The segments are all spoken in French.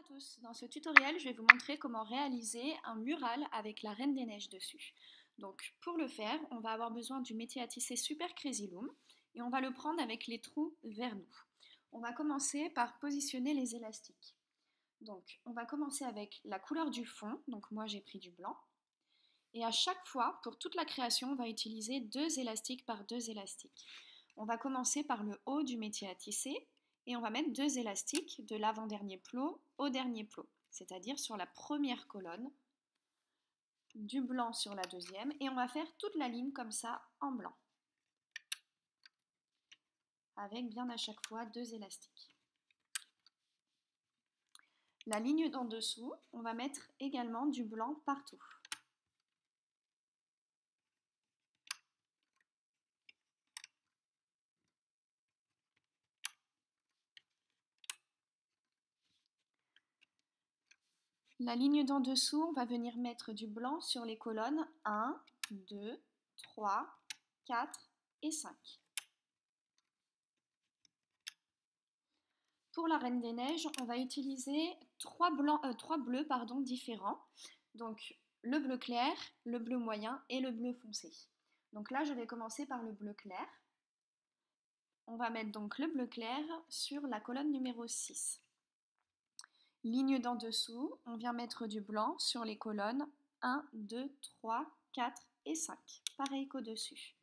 Bonjour à tous, dans ce tutoriel je vais vous montrer comment réaliser un mural avec la Reine des Neiges dessus. Donc pour le faire, on va avoir besoin du métier à tisser Super Crazy Loom et on va le prendre avec les trous vers nous. On va commencer par positionner les élastiques. Donc on va commencer avec la couleur du fond, donc moi j'ai pris du blanc. Et à chaque fois, pour toute la création, on va utiliser 2 élastiques par 2 élastiques. On va commencer par le haut du métier à tisser et on va mettre 2 élastiques de l'avant-dernier plot au dernier plot, c'est-à-dire sur la première colonne, du blanc sur la deuxième, et on va faire toute la ligne comme ça en blanc, avec bien à chaque fois 2 élastiques. La ligne d'en dessous, on va mettre également du blanc partout. La ligne d'en dessous, on va venir mettre du blanc sur les colonnes 1, 2, 3, 4 et 5. Pour la Reine des Neiges, on va utiliser 3 bleus différents. Donc le bleu clair, le bleu moyen et le bleu foncé. Donc là, je vais commencer par le bleu clair. On va mettre donc le bleu clair sur la colonne numéro 6. Ligne d'en dessous, on vient mettre du blanc sur les colonnes 1, 2, 3, 4 et 5. Pareil qu'au-dessus.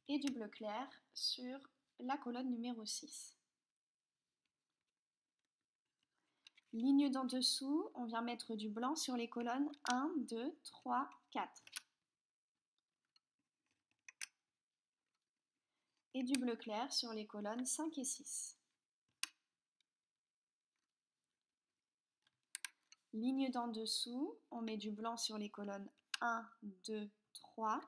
Et du bleu clair sur la colonne numéro 6. Ligne d'en dessous, on vient mettre du blanc sur les colonnes 1, 2, 3, 4. Et du bleu clair sur les colonnes 5 et 6. Ligne d'en dessous, on met du blanc sur les colonnes 1, 2, 3.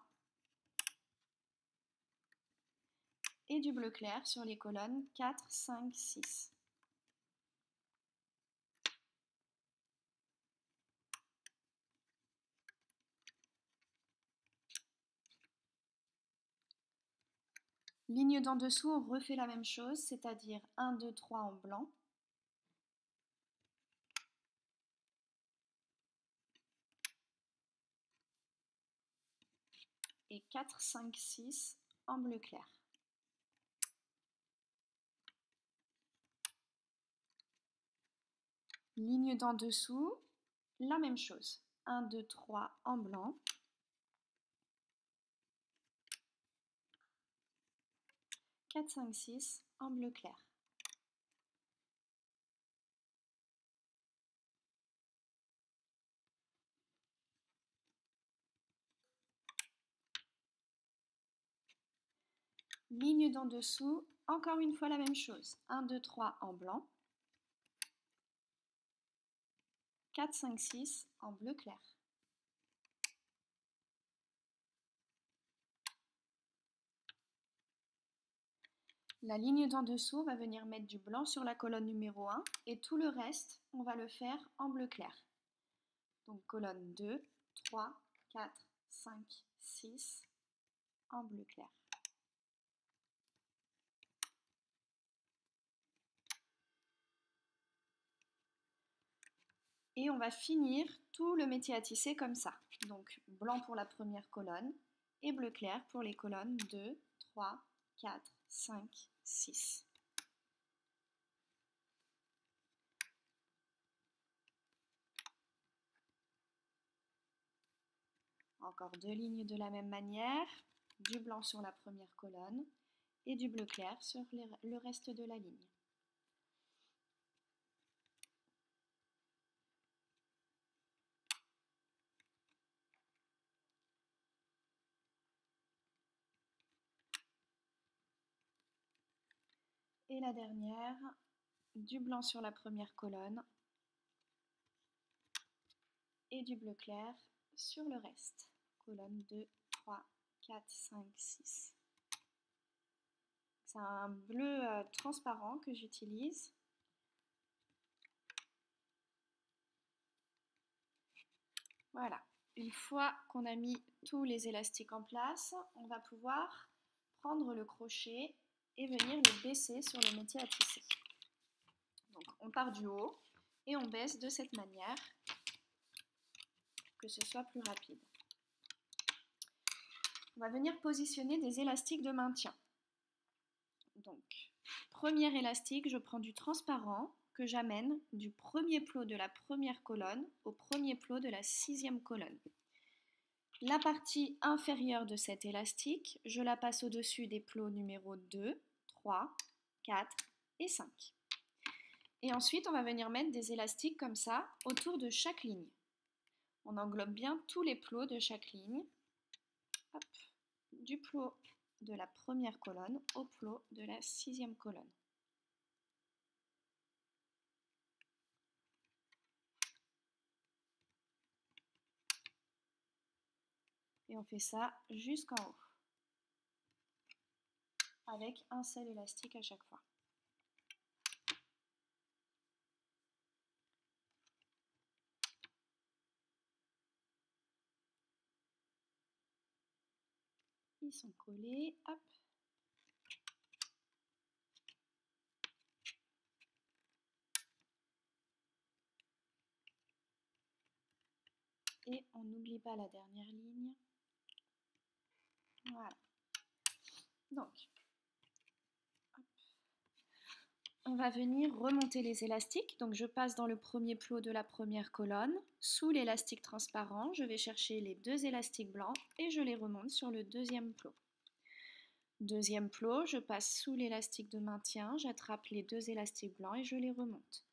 Et du bleu clair sur les colonnes 4, 5, 6. Ligne d'en dessous, on refait la même chose, c'est-à-dire 1, 2, 3 en blanc. Et 4, 5, 6 en bleu clair. Ligne d'en dessous, la même chose. 1, 2, 3 en blanc. 4, 5, 6 en bleu clair. Ligne d'en dessous, encore une fois la même chose. 1, 2, 3 en blanc. 4, 5, 6 en bleu clair. La ligne d'en dessous, on va venir mettre du blanc sur la colonne numéro 1 et tout le reste, on va le faire en bleu clair. Donc colonne 2, 3, 4, 5, 6 en bleu clair. Et on va finir tout le métier à tisser comme ça. Donc blanc pour la première colonne et bleu clair pour les colonnes 2, 3, 4, 5, 6. Encore 2 lignes de la même manière, du blanc sur la première colonne et du bleu clair sur le reste de la ligne. Et la dernière, du blanc sur la première colonne et du bleu clair sur le reste. Colonne 2, 3, 4, 5, 6. C'est un bleu transparent que j'utilise. Voilà. Une fois qu'on a mis tous les élastiques en place, on va pouvoir prendre le crochet et venir le baisser sur le métier à tisser. Donc on part du haut et on baisse de cette manière pour que ce soit plus rapide. On va venir positionner des élastiques de maintien. Donc, premier élastique, je prends du transparent que j'amène du premier plot de la première colonne au premier plot de la 6e colonne. La partie inférieure de cet élastique, je la passe au-dessus des plots numéro 2, 3, 4 et 5. Et ensuite, on va venir mettre des élastiques comme ça autour de chaque ligne. On englobe bien tous les plots de chaque ligne. Hop, du plot de la première colonne au plot de la 6e colonne. Et on fait ça jusqu'en haut, avec un seul élastique à chaque fois. Ils sont collés, hop. Et on n'oublie pas la dernière ligne. Voilà. Donc, hop. On va venir remonter les élastiques. Donc je passe dans le premier plot de la première colonne. Sous l'élastique transparent, je vais chercher les deux élastiques blancs et je les remonte sur le deuxième plot. Deuxième plot, je passe sous l'élastique de maintien, j'attrape les deux élastiques blancs et je les remonte.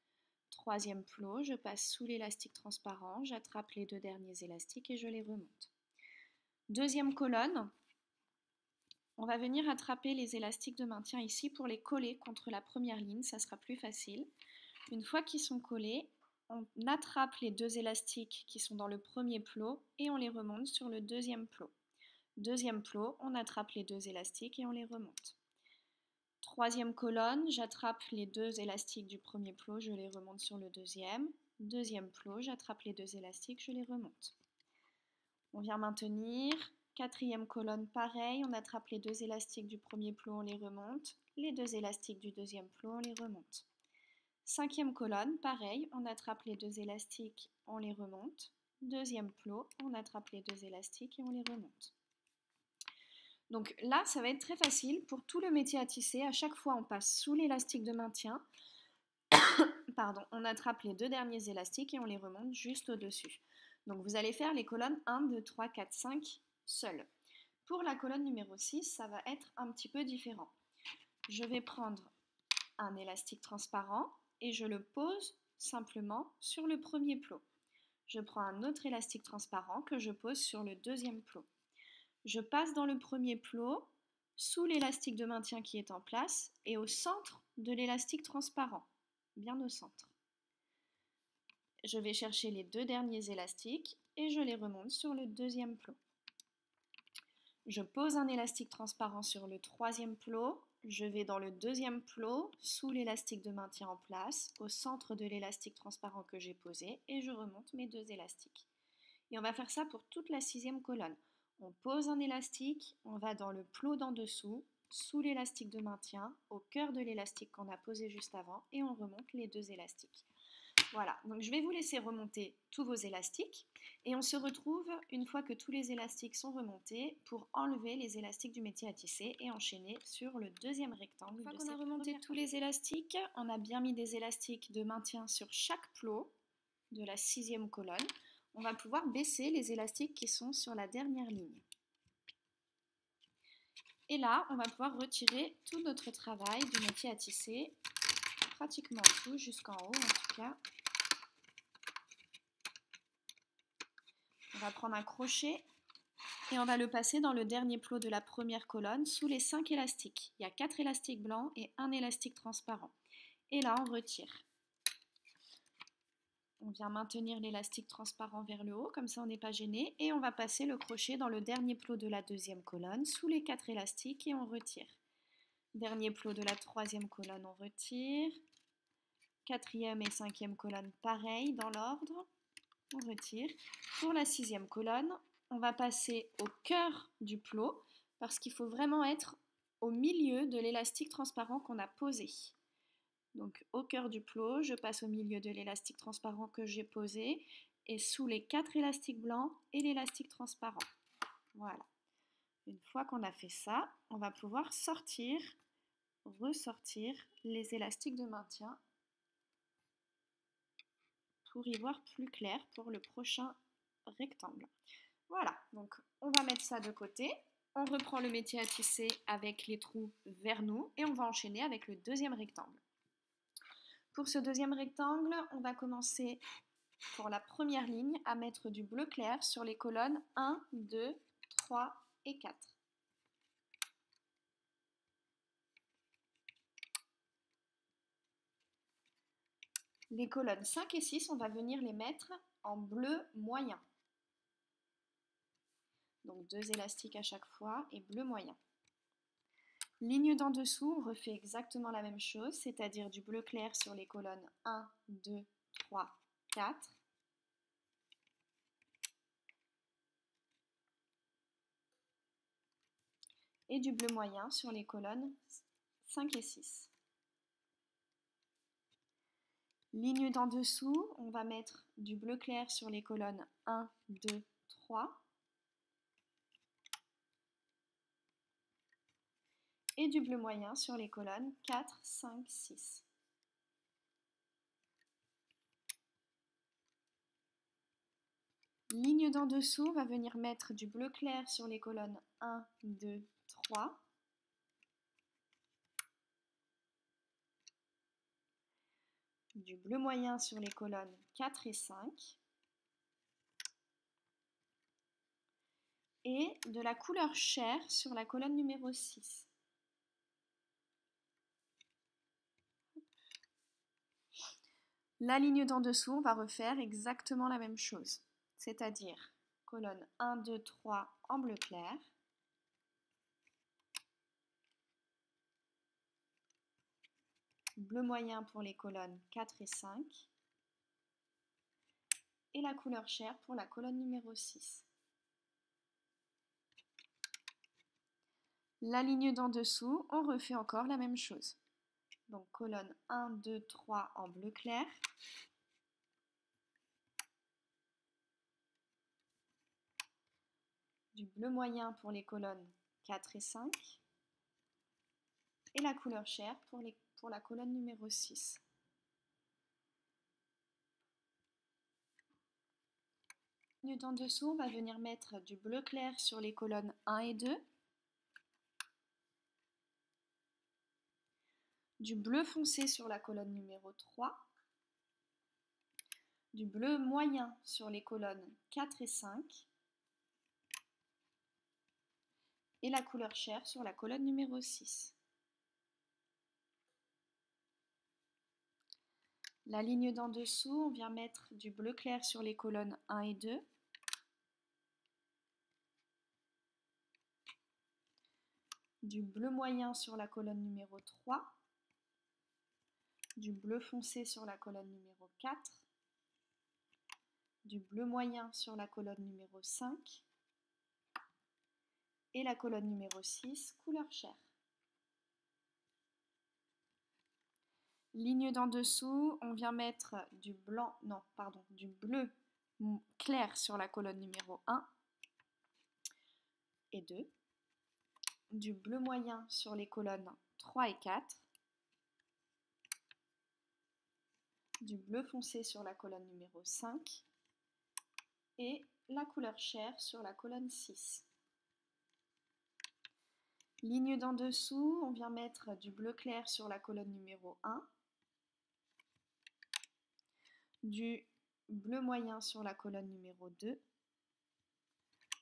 Troisième plot, je passe sous l'élastique transparent, j'attrape les deux derniers élastiques et je les remonte. Deuxième colonne, on va venir attraper les élastiques de maintien ici pour les coller contre la première ligne, ça sera plus facile. Une fois qu'ils sont collés, on attrape les deux élastiques qui sont dans le premier plot et on les remonte sur le deuxième plot. Deuxième plot, on attrape les deux élastiques et on les remonte. Troisième colonne, j'attrape les deux élastiques du premier plot, je les remonte sur le deuxième. Deuxième plot, j'attrape les deux élastiques, je les remonte. On vient maintenir. Quatrième colonne, pareil, on attrape les deux élastiques du premier plot, on les remonte. Les deux élastiques du deuxième plot, on les remonte. Cinquième colonne, pareil, on attrape les deux élastiques, on les remonte. Deuxième plot, on attrape les deux élastiques et on les remonte. Donc là, ça va être très facile. Pour tout le métier à tisser, à chaque fois, on passe sous l'élastique de maintien. Pardon, on attrape les deux derniers élastiques et on les remonte juste au-dessus. Donc vous allez faire les colonnes 1, 2, 3, 4, 5 seules. Pour la colonne numéro 6, ça va être un petit peu différent. Je vais prendre un élastique transparent et je le pose simplement sur le premier plot. Je prends un autre élastique transparent que je pose sur le deuxième plot. Je passe dans le premier plot, sous l'élastique de maintien qui est en place et au centre de l'élastique transparent, bien au centre. Je vais chercher les deux derniers élastiques et je les remonte sur le deuxième plot. Je pose un élastique transparent sur le troisième plot, je vais dans le deuxième plot, sous l'élastique de maintien en place, au centre de l'élastique transparent que j'ai posé et je remonte mes deux élastiques. Et on va faire ça pour toute la 6e colonne. On pose un élastique, on va dans le plot d'en dessous, sous l'élastique de maintien, au cœur de l'élastique qu'on a posé juste avant et on remonte les deux élastiques. Voilà, donc je vais vous laisser remonter tous vos élastiques et on se retrouve une fois que tous les élastiques sont remontés pour enlever les élastiques du métier à tisser et enchaîner sur le deuxième rectangle. Une fois qu'on a remonté tous les élastiques, on a bien mis des élastiques de maintien sur chaque plot de la 6e colonne. On va pouvoir baisser les élastiques qui sont sur la dernière ligne. Et là, on va pouvoir retirer tout notre travail du métier à tisser, pratiquement tout, jusqu'en haut en tout cas. On va prendre un crochet et on va le passer dans le dernier plot de la première colonne sous les 5 élastiques. Il y a 4 élastiques blancs et un élastique transparent. Et là, on retire. On vient maintenir l'élastique transparent vers le haut, comme ça on n'est pas gêné. Et on va passer le crochet dans le dernier plot de la 2e colonne, sous les 4 élastiques et on retire. Dernier plot de la 3e colonne, on retire. 4e et 5e colonne, pareil dans l'ordre. on retire. Pour la 6e colonne, on va passer au cœur du plot parce qu'il faut vraiment être au milieu de l'élastique transparent qu'on a posé. Donc au cœur du plot, je passe au milieu de l'élastique transparent que j'ai posé et sous les 4 élastiques blancs et l'élastique transparent. Voilà. Une fois qu'on a fait ça, on va pouvoir sortir, ressortir les élastiques de maintien pour y voir plus clair pour le prochain rectangle. Voilà, donc on va mettre ça de côté. On reprend le métier à tisser avec les trous vers nous et on va enchaîner avec le deuxième rectangle. Pour ce deuxième rectangle, on va commencer pour la première ligne à mettre du bleu clair sur les colonnes 1, 2, 3 et 4. Les colonnes 5 et 6, on va venir les mettre en bleu moyen. Donc 2 élastiques à chaque fois et bleu moyen. Ligne d'en dessous, on refait exactement la même chose, c'est-à-dire du bleu clair sur les colonnes 1, 2, 3, 4. Et du bleu moyen sur les colonnes 5 et 6. Ligne d'en dessous, on va mettre du bleu clair sur les colonnes 1, 2, 3. Et du bleu moyen sur les colonnes 4, 5, 6. Ligne d'en dessous, on va venir mettre du bleu clair sur les colonnes 1, 2, 3. Du bleu moyen sur les colonnes 4 et 5. Et de la couleur chair sur la colonne numéro 6. La ligne d'en dessous, on va refaire exactement la même chose, c'est-à-dire colonne 1, 2, 3 en bleu clair, bleu moyen pour les colonnes 4 et 5, et la couleur chair pour la colonne numéro 6. La ligne d'en dessous, on refait encore la même chose. Donc colonne 1, 2, 3 en bleu clair, du bleu moyen pour les colonnes 4 et 5, et la couleur chair pour la colonne numéro 6. En dessous, on va venir mettre du bleu clair sur les colonnes 1 et 2, du bleu foncé sur la colonne numéro 3, du bleu moyen sur les colonnes 4 et 5, et la couleur chair sur la colonne numéro 6. La ligne d'en dessous, on vient mettre du bleu clair sur les colonnes 1 et 2, du bleu moyen sur la colonne numéro 3, du bleu foncé sur la colonne numéro 4, du bleu moyen sur la colonne numéro 5 et la colonne numéro 6, couleur chair. Ligne d'en dessous, on vient mettre du bleu clair sur la colonne numéro 1 et 2, du bleu moyen sur les colonnes 3 et 4, du bleu foncé sur la colonne numéro 5 et la couleur chair sur la colonne 6. Ligne d'en dessous, on vient mettre du bleu clair sur la colonne numéro 1, du bleu moyen sur la colonne numéro 2,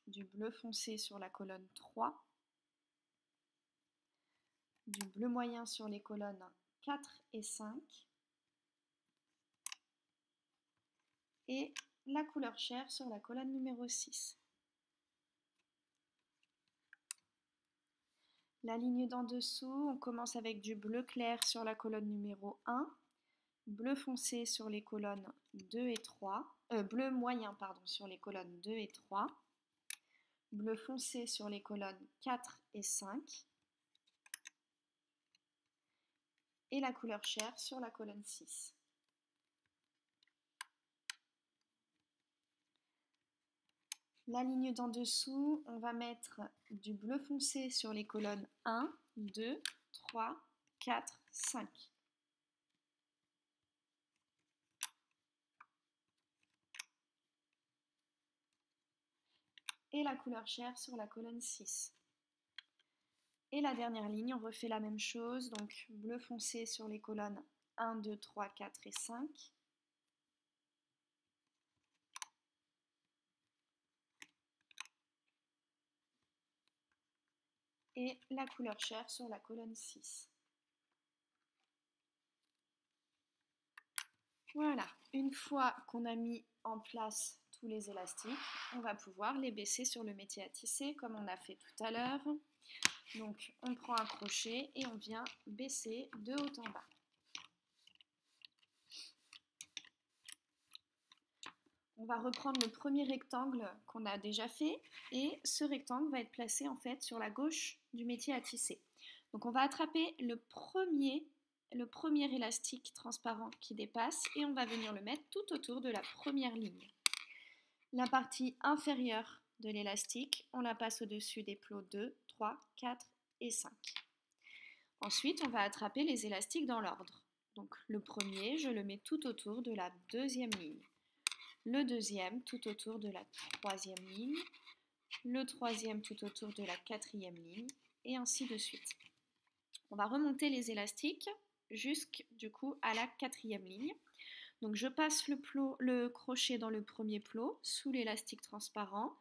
du bleu foncé sur la colonne 3, du bleu moyen sur les colonnes 4 et 5 et la couleur chair sur la colonne numéro 6. La ligne d'en dessous, on commence avec du bleu clair sur la colonne numéro 1, bleu foncé sur les colonnes 2 et 3, bleu moyen pardon, sur les colonnes 2 et 3, bleu foncé sur les colonnes 4 et 5, et la couleur chair sur la colonne 6. La ligne d'en dessous, on va mettre du bleu foncé sur les colonnes 1, 2, 3, 4, 5. Et la couleur chair sur la colonne 6. Et la dernière ligne, on refait la même chose, donc bleu foncé sur les colonnes 1, 2, 3, 4 et 5. Et la couleur chair sur la colonne 6. Voilà, une fois qu'on a mis en place tous les élastiques, on va pouvoir les baisser sur le métier à tisser comme on a fait tout à l'heure. Donc on prend un crochet et on vient baisser de haut en bas. On va reprendre le premier rectangle qu'on a déjà fait et ce rectangle va être placé en fait sur la gauche du métier à tisser. Donc on va attraper le premier élastique transparent qui dépasse et on va venir le mettre tout autour de la première ligne. La partie inférieure de l'élastique, on la passe au-dessus des plots 2, 3, 4 et 5. Ensuite, on va attraper les élastiques dans l'ordre. Donc le premier, je le mets tout autour de la deuxième ligne. Le deuxième tout autour de la troisième ligne. Le troisième tout autour de la quatrième ligne. Et ainsi de suite. On va remonter les élastiques jusqu'à la quatrième ligne. Donc je passe le crochet dans le premier plot sous l'élastique transparent.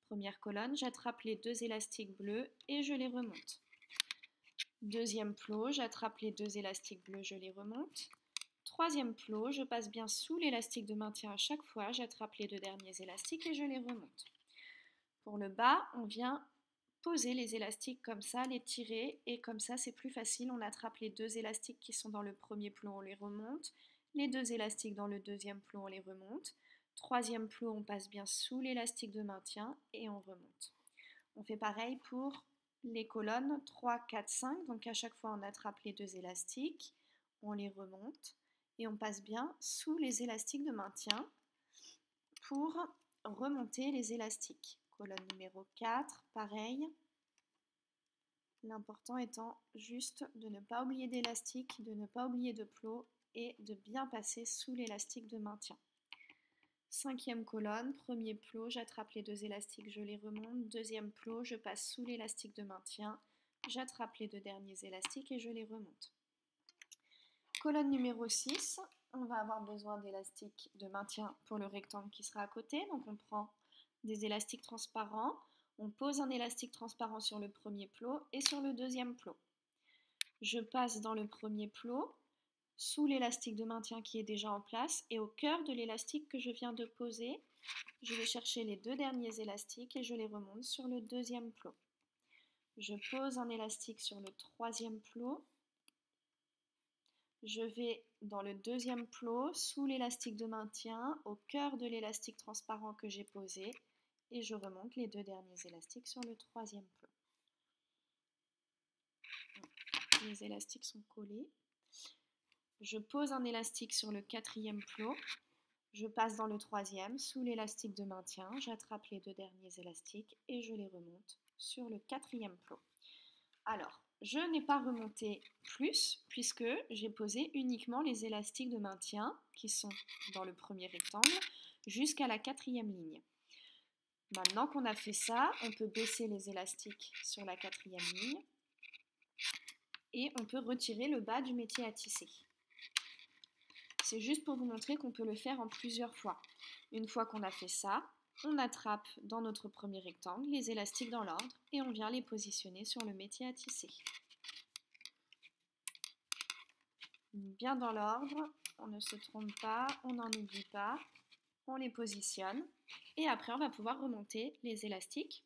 Première colonne, j'attrape les deux élastiques bleus et je les remonte. Deuxième plot, j'attrape les deux élastiques bleus, je les remonte. Troisième plot, je passe bien sous l'élastique de maintien à chaque fois, j'attrape les deux derniers élastiques et je les remonte. Pour le bas, on vient poser les élastiques comme ça, les tirer et comme ça c'est plus facile, on attrape les deux élastiques qui sont dans le premier plot, on les remonte. Les deux élastiques dans le deuxième plot, on les remonte. Troisième plot, on passe bien sous l'élastique de maintien et on remonte. On fait pareil pour les colonnes 3, 4, 5. Donc à chaque fois, on attrape les deux élastiques, on les remonte et on passe bien sous les élastiques de maintien pour remonter les élastiques. Colonne numéro 4, pareil. L'important étant juste de ne pas oublier d'élastique, de ne pas oublier de plot et de bien passer sous l'élastique de maintien. Cinquième colonne, premier plot, j'attrape les deux élastiques, je les remonte. Deuxième plot, je passe sous l'élastique de maintien, j'attrape les deux derniers élastiques et je les remonte. Colonne numéro 6, on va avoir besoin d'élastiques de maintien pour le rectangle qui sera à côté. Donc on prend des élastiques transparents, on pose un élastique transparent sur le premier plot et sur le deuxième plot. Je passe dans le premier plot, sous l'élastique de maintien qui est déjà en place et au cœur de l'élastique que je viens de poser, je vais chercher les deux derniers élastiques et je les remonte sur le deuxième plot. Je pose un élastique sur le troisième plot. Je vais dans le deuxième plot, sous l'élastique de maintien, au cœur de l'élastique transparent que j'ai posé et je remonte les deux derniers élastiques sur le troisième plot. Les élastiques sont collés. Je pose un élastique sur le quatrième plot. Je passe dans le troisième, sous l'élastique de maintien, j'attrape les deux derniers élastiques et je les remonte sur le quatrième plot. Alors, je n'ai pas remonté plus puisque j'ai posé uniquement les élastiques de maintien qui sont dans le premier rectangle jusqu'à la quatrième ligne. Maintenant qu'on a fait ça, on peut baisser les élastiques sur la quatrième ligne et on peut retirer le bas du métier à tisser. C'est juste pour vous montrer qu'on peut le faire en plusieurs fois. Une fois qu'on a fait ça, on attrape dans notre premier rectangle les élastiques dans l'ordre et on vient les positionner sur le métier à tisser. Bien dans l'ordre, on ne se trompe pas, on n'en oublie pas, on les positionne et après on va pouvoir remonter les élastiques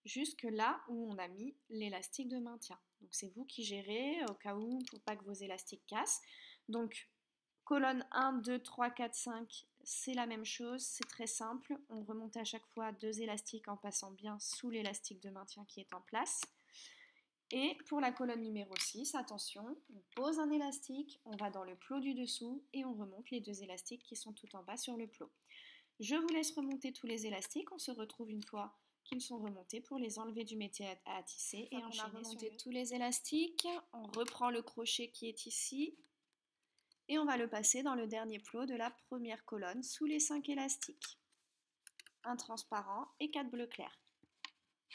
jusque là où on a mis l'élastique de maintien. Donc c'est vous qui gérez au cas où pour pas que vos élastiques cassent. Donc Colonne 1, 2, 3, 4, 5, c'est la même chose, c'est très simple. On remonte à chaque fois 2 élastiques en passant bien sous l'élastique de maintien qui est en place. Et pour la colonne numéro 6, attention, on pose un élastique, on va dans le plot du dessous et on remonte les 2 élastiques qui sont tout en bas sur le plot. Je vous laisse remonter tous les élastiques, on se retrouve une fois qu'ils sont remontés pour les enlever du métier à tisser et enchaîner. On a remonté tous les élastiques, on reprend le crochet qui est ici et on va le passer dans le dernier plot de la première colonne sous les 5 élastiques. Un transparent et 4 bleus clairs.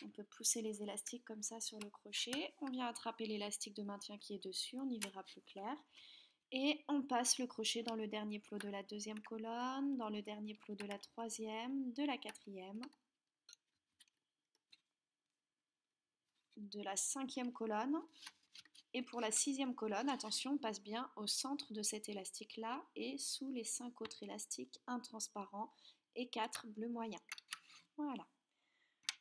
On peut pousser les élastiques comme ça sur le crochet. On vient attraper l'élastique de maintien qui est dessus, on y verra plus clair. Et on passe le crochet dans le dernier plot de la deuxième colonne, dans le dernier plot de la troisième, de la quatrième, de la cinquième colonne. Et pour la sixième colonne, attention, on passe bien au centre de cet élastique-là et sous les 5 autres élastiques, un transparent et 4 bleus moyens. Voilà.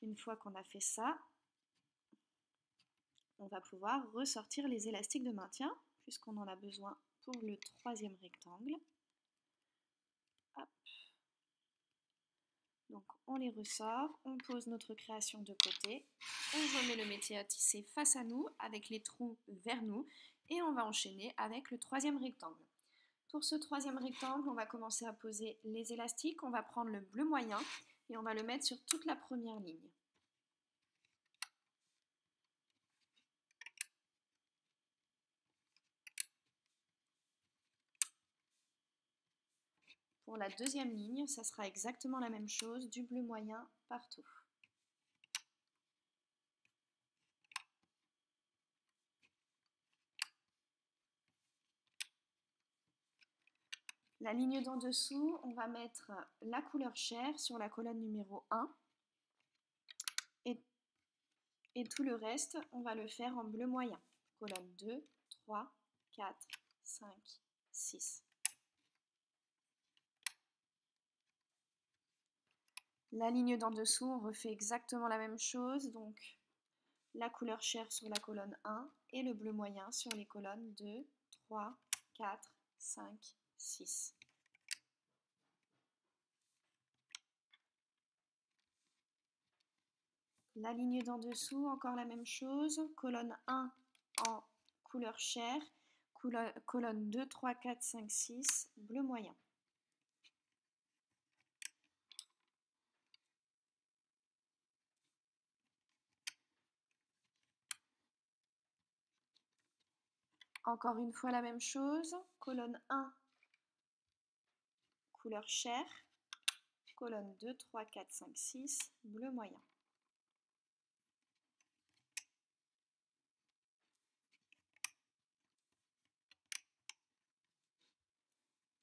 Une fois qu'on a fait ça, on va pouvoir ressortir les élastiques de maintien puisqu'on en a besoin pour le troisième rectangle. Hop. Donc on les ressort, on pose notre création de côté, on remet le métier à tisser face à nous avec les trous vers nous et on va enchaîner avec le troisième rectangle. Pour ce troisième rectangle, on va commencer à poser les élastiques, on va prendre le bleu moyen et on va le mettre sur toute la première ligne. Pour la deuxième ligne, ça sera exactement la même chose, du bleu moyen partout. La ligne d'en dessous, on va mettre la couleur chair sur la colonne numéro 1 et tout le reste, on va le faire en bleu moyen. Colonne 2, 3, 4, 5, 6. La ligne d'en dessous, on refait exactement la même chose, donc la couleur chair sur la colonne 1 et le bleu moyen sur les colonnes 2, 3, 4, 5, 6. La ligne d'en dessous, encore la même chose, colonne 1 en couleur chair, colonne 2, 3, 4, 5, 6, bleu moyen. Encore une fois la même chose, colonne 1, couleur chair, colonne 2, 3, 4, 5, 6, bleu moyen.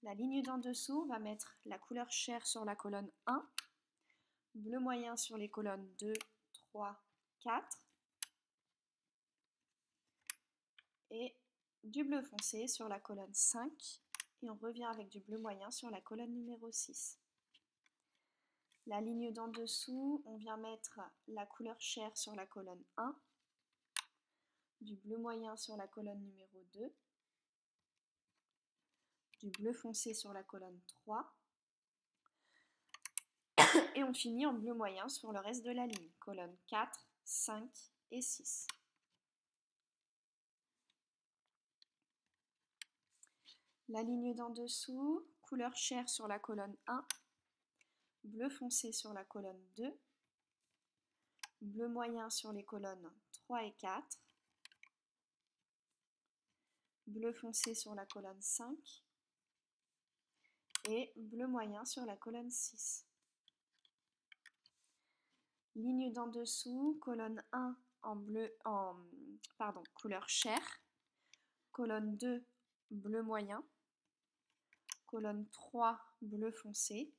La ligne d'en dessous, on va mettre la couleur chair sur la colonne 1, bleu moyen sur les colonnes 2, 3, 4 et du bleu foncé sur la colonne 5 et on revient avec du bleu moyen sur la colonne numéro 6. La ligne d'en dessous, on vient mettre la couleur chair sur la colonne 1, du bleu moyen sur la colonne numéro 2, du bleu foncé sur la colonne 3 et on finit en bleu moyen sur le reste de la ligne, colonne 4, 5 et 6. La ligne d'en dessous, couleur chair sur la colonne 1, bleu foncé sur la colonne 2, bleu moyen sur les colonnes 3 et 4, bleu foncé sur la colonne 5 et bleu moyen sur la colonne 6. Ligne d'en dessous, colonne 1 couleur chair, colonne 2 bleu moyen, colonne 3 bleu foncé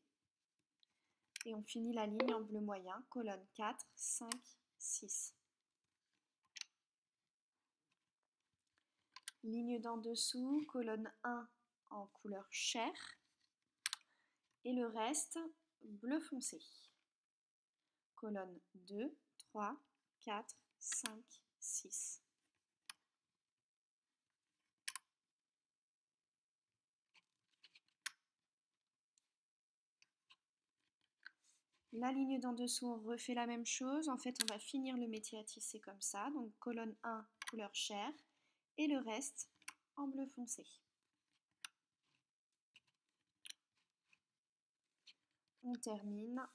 et on finit la ligne en bleu moyen, colonne 4, 5, 6. Ligne d'en dessous, colonne 1 en couleur chair et le reste bleu foncé. Colonne 2, 3, 4, 5, 6. La ligne d'en dessous, on refait la même chose. En fait, on va finir le métier à tisser comme ça. Donc colonne 1, couleur chair, et le reste en bleu foncé. On termine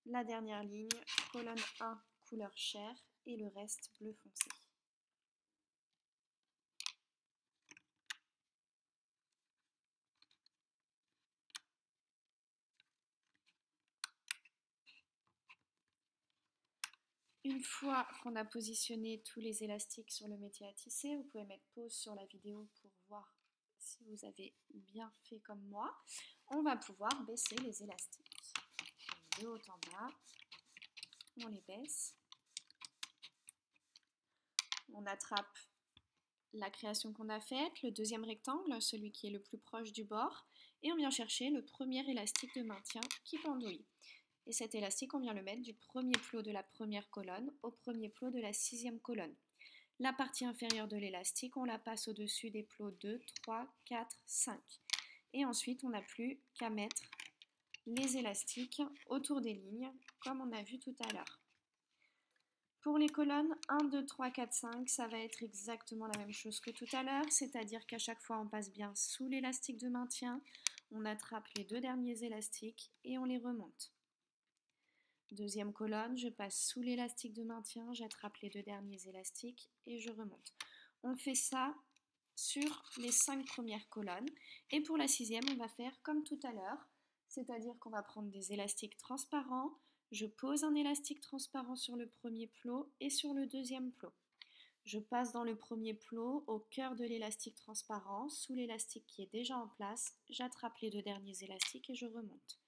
la dernière ligne, colonne 1, couleur chair, et le reste bleu foncé. Une fois qu'on a positionné tous les élastiques sur le métier à tisser, vous pouvez mettre pause sur la vidéo pour voir si vous avez bien fait comme moi. On va pouvoir baisser les élastiques. De haut en bas, on les baisse. On attrape la création qu'on a faite, le deuxième rectangle, celui qui est le plus proche du bord, et on vient chercher le premier élastique de maintien qui pendouille. Et cet élastique, on vient le mettre du premier plot de la première colonne au premier plot de la sixième colonne. La partie inférieure de l'élastique, on la passe au-dessus des plots 2, 3, 4, 5. Et ensuite, on n'a plus qu'à mettre les élastiques autour des lignes, comme on a vu tout à l'heure. Pour les colonnes 1, 2, 3, 4, 5, ça va être exactement la même chose que tout à l'heure, c'est-à-dire qu'à chaque fois, on passe bien sous l'élastique de maintien, on attrape les deux derniers élastiques et on les remonte. Deuxième colonne, je passe sous l'élastique de maintien, j'attrape les deux derniers élastiques et je remonte. On fait ça sur les 5 premières colonnes. Et pour la sixième, on va faire comme tout à l'heure, c'est-à-dire qu'on va prendre des élastiques transparents. Je pose un élastique transparent sur le premier plot et sur le deuxième plot. Je passe dans le premier plot au cœur de l'élastique transparent, sous l'élastique qui est déjà en place, j'attrape les deux derniers élastiques et je remonte.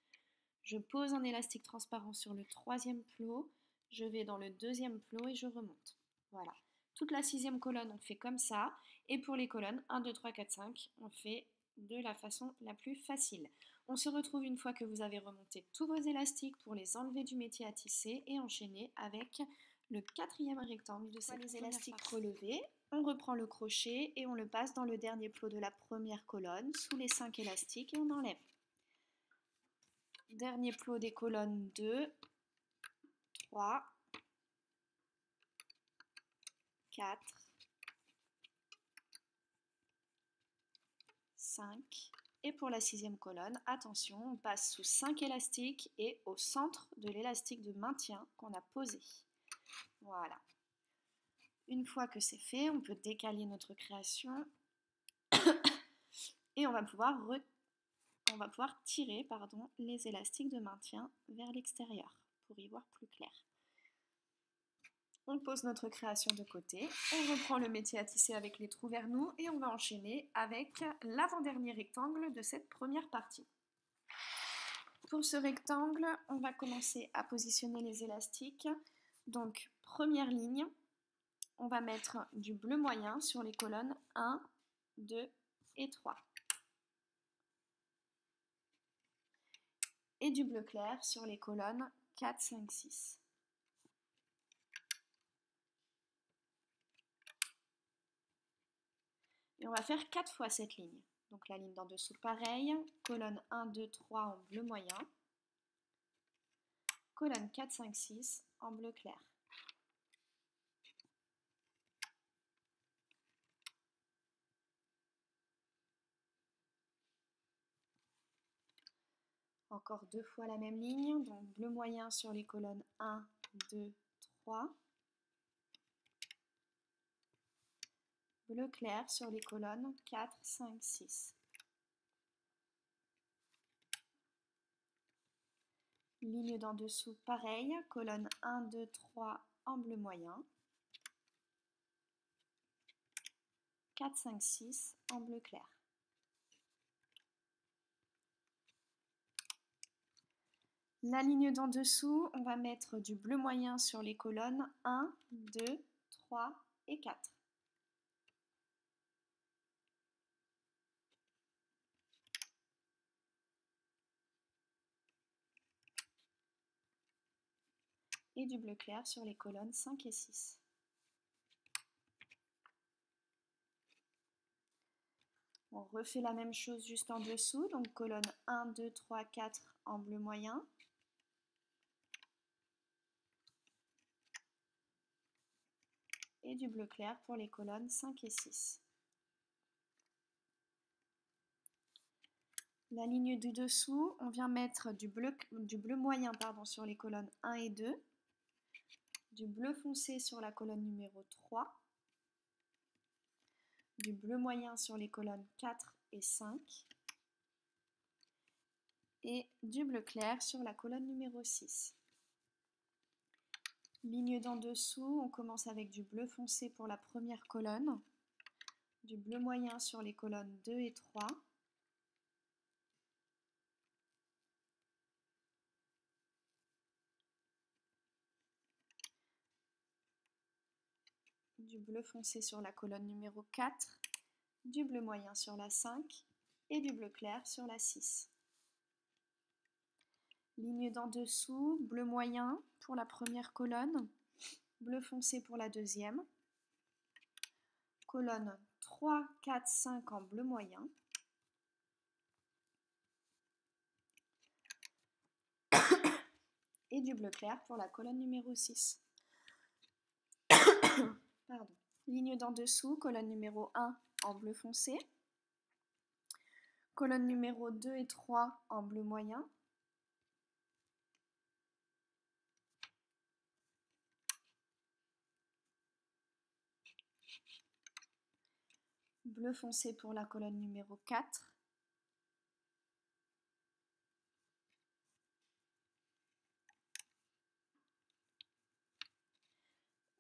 Je pose un élastique transparent sur le troisième plot, je vais dans le deuxième plot et je remonte. Voilà. Toute la sixième colonne, on fait comme ça. Et pour les colonnes 1, 2, 3, 4, 5, on fait de la façon la plus facile. On se retrouve une fois que vous avez remonté tous vos élastiques pour les enlever du métier à tisser et enchaîner avec le quatrième rectangle de cette première partie. Les élastiques relevés, on reprend le crochet et on le passe dans le dernier plot de la première colonne, sous les 5 élastiques et on enlève. Dernier plot des colonnes 2, 3, 4, 5. Et pour la sixième colonne, attention, on passe sous 5 élastiques et au centre de l'élastique de maintien qu'on a posé. Voilà. Une fois que c'est fait, on peut décaler notre création et on va pouvoir tirer les élastiques de maintien vers l'extérieur pour y voir plus clair. On pose notre création de côté, on reprend le métier à tisser avec les trous vers nous et on va enchaîner avec l'avant-dernier rectangle de cette première partie. Pour ce rectangle, on va commencer à positionner les élastiques. Donc, première ligne, on va mettre du bleu moyen sur les colonnes 1, 2 et 3. Et du bleu clair sur les colonnes 4, 5, 6. Et on va faire 4 fois cette ligne. Donc la ligne d'en dessous, pareil. Colonne 1, 2, 3 en bleu moyen. Colonne 4, 5, 6 en bleu clair. Encore 2 fois la même ligne. Donc bleu moyen sur les colonnes 1, 2, 3. Bleu clair sur les colonnes 4, 5, 6. Ligne d'en dessous, pareil, colonne 1, 2, 3 en bleu moyen. 4, 5, 6 en bleu clair. La ligne d'en dessous, on va mettre du bleu moyen sur les colonnes 1, 2, 3 et 4. Et du bleu clair sur les colonnes 5 et 6. On refait la même chose juste en dessous, donc colonne 1, 2, 3, 4 en bleu moyen. et du bleu clair pour les colonnes 5 et 6. La ligne du dessous, on vient mettre du bleu moyen sur les colonnes 1 et 2, du bleu foncé sur la colonne numéro 3, du bleu moyen sur les colonnes 4 et 5 et du bleu clair sur la colonne numéro 6. Ligne d'en dessous, on commence avec du bleu foncé pour la première colonne, du bleu moyen sur les colonnes 2 et 3, du bleu foncé sur la colonne numéro 4, du bleu moyen sur la 5 et du bleu clair sur la 6. Ligne d'en dessous, bleu moyen pour la première colonne, bleu foncé pour la deuxième, colonne 3, 4, 5 en bleu moyen, et du bleu clair pour la colonne numéro 6. Pardon. Ligne d'en dessous, colonne numéro 1 en bleu foncé, colonne numéro 2 et 3 en bleu moyen, bleu foncé pour la colonne numéro 4,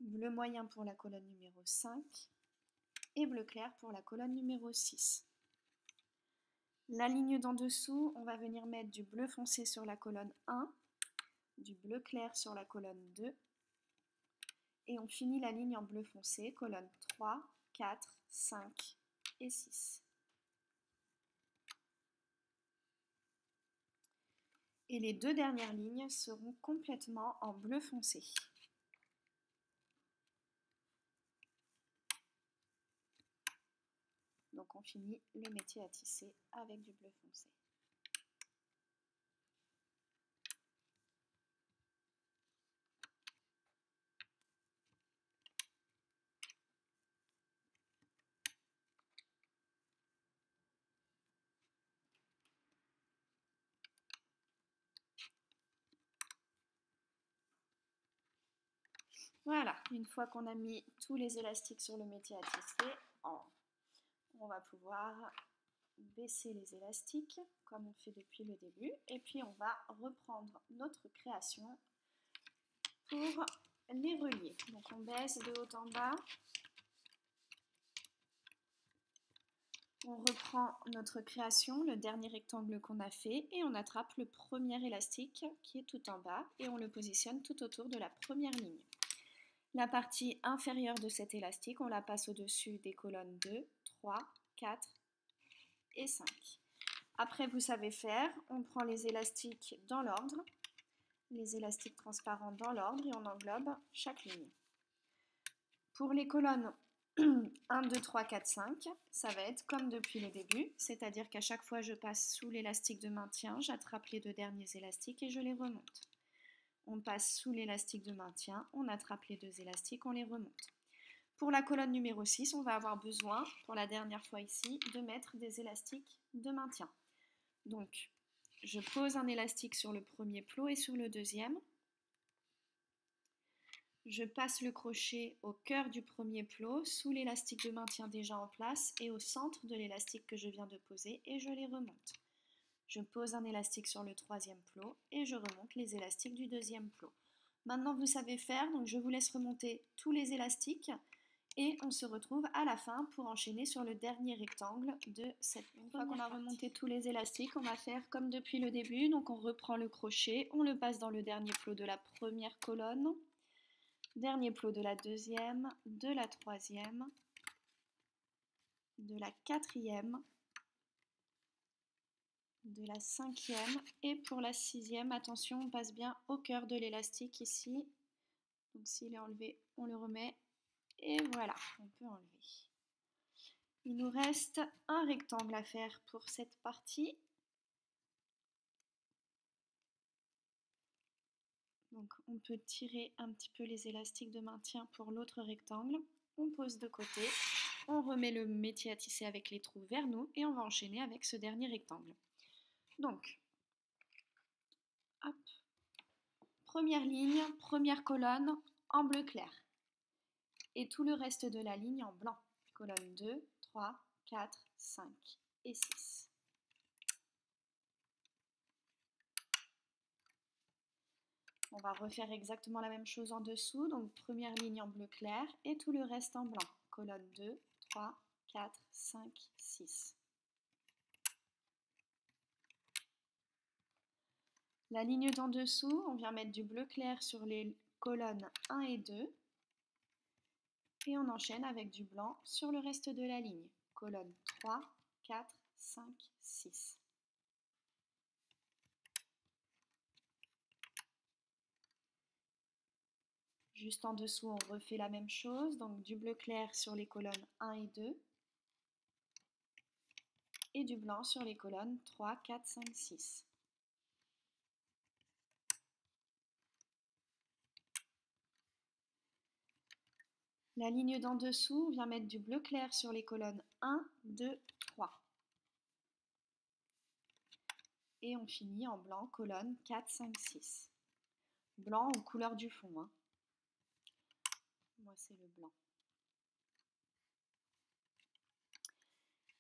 bleu moyen pour la colonne numéro 5 et bleu clair pour la colonne numéro 6. La ligne d'en dessous, on va venir mettre du bleu foncé sur la colonne 1, du bleu clair sur la colonne 2 et on finit la ligne en bleu foncé, colonne 3, 4, 5 et 6. Et les deux dernières lignes seront complètement en bleu foncé. Donc on finit le métier à tisser avec du bleu foncé. Voilà, une fois qu'on a mis tous les élastiques sur le métier à tisser, on va pouvoir baisser les élastiques comme on fait depuis le début et puis on va reprendre notre création pour les relier. Donc on baisse de haut en bas, on reprend notre création, le dernier rectangle qu'on a fait et on attrape le premier élastique qui est tout en bas et on le positionne tout autour de la première ligne. La partie inférieure de cet élastique, on la passe au-dessus des colonnes 2, 3, 4 et 5. Après, vous savez faire, on prend les élastiques dans l'ordre, les élastiques transparents dans l'ordre et on englobe chaque ligne. Pour les colonnes 1, 2, 3, 4, 5, ça va être comme depuis le début, c'est-à-dire qu'à chaque fois je passe sous l'élastique de maintien, j'attrape les deux derniers élastiques et je les remonte. On passe sous l'élastique de maintien, on attrape les deux élastiques, on les remonte. Pour la colonne numéro 6, on va avoir besoin, pour la dernière fois ici, de mettre des élastiques de maintien. Donc, je pose un élastique sur le premier plot et sur le deuxième. Je passe le crochet au cœur du premier plot, sous l'élastique de maintien déjà en place et au centre de l'élastique que je viens de poser et je les remonte. Je pose un élastique sur le troisième plot et je remonte les élastiques du deuxième plot. Maintenant vous savez faire, donc je vous laisse remonter tous les élastiques et on se retrouve à la fin pour enchaîner sur le dernier rectangle de cette première partie. Une fois qu'on a remonté tous les élastiques, on va faire comme depuis le début, donc on reprend le crochet, on le passe dans le dernier plot de la première colonne, dernier plot de la deuxième, de la troisième, de la quatrième, de la cinquième et pour la sixième, attention, on passe bien au cœur de l'élastique ici. Donc s'il est enlevé, on le remet et voilà, on peut enlever. Il nous reste un rectangle à faire pour cette partie. Donc on peut tirer un petit peu les élastiques de maintien pour l'autre rectangle. on pose de côté, on remet le métier à tisser avec les trous vers nous et on va enchaîner avec ce dernier rectangle. Donc, hop, première ligne, première colonne en bleu clair et tout le reste de la ligne en blanc. Colonne 2, 3, 4, 5 et 6. On va refaire exactement la même chose en dessous, donc première ligne en bleu clair et tout le reste en blanc. Colonne 2, 3, 4, 5, 6. La ligne d'en dessous, on vient mettre du bleu clair sur les colonnes 1 et 2 et on enchaîne avec du blanc sur le reste de la ligne. Colonne 3, 4, 5, 6. Juste en dessous, on refait la même chose, donc du bleu clair sur les colonnes 1 et 2 et du blanc sur les colonnes 3, 4, 5, 6. La ligne d'en dessous, on vient mettre du bleu clair sur les colonnes 1, 2, 3. Et on finit en blanc, colonne 4, 5, 6. Blanc aux couleurs du fond. Hein. Moi, c'est le blanc.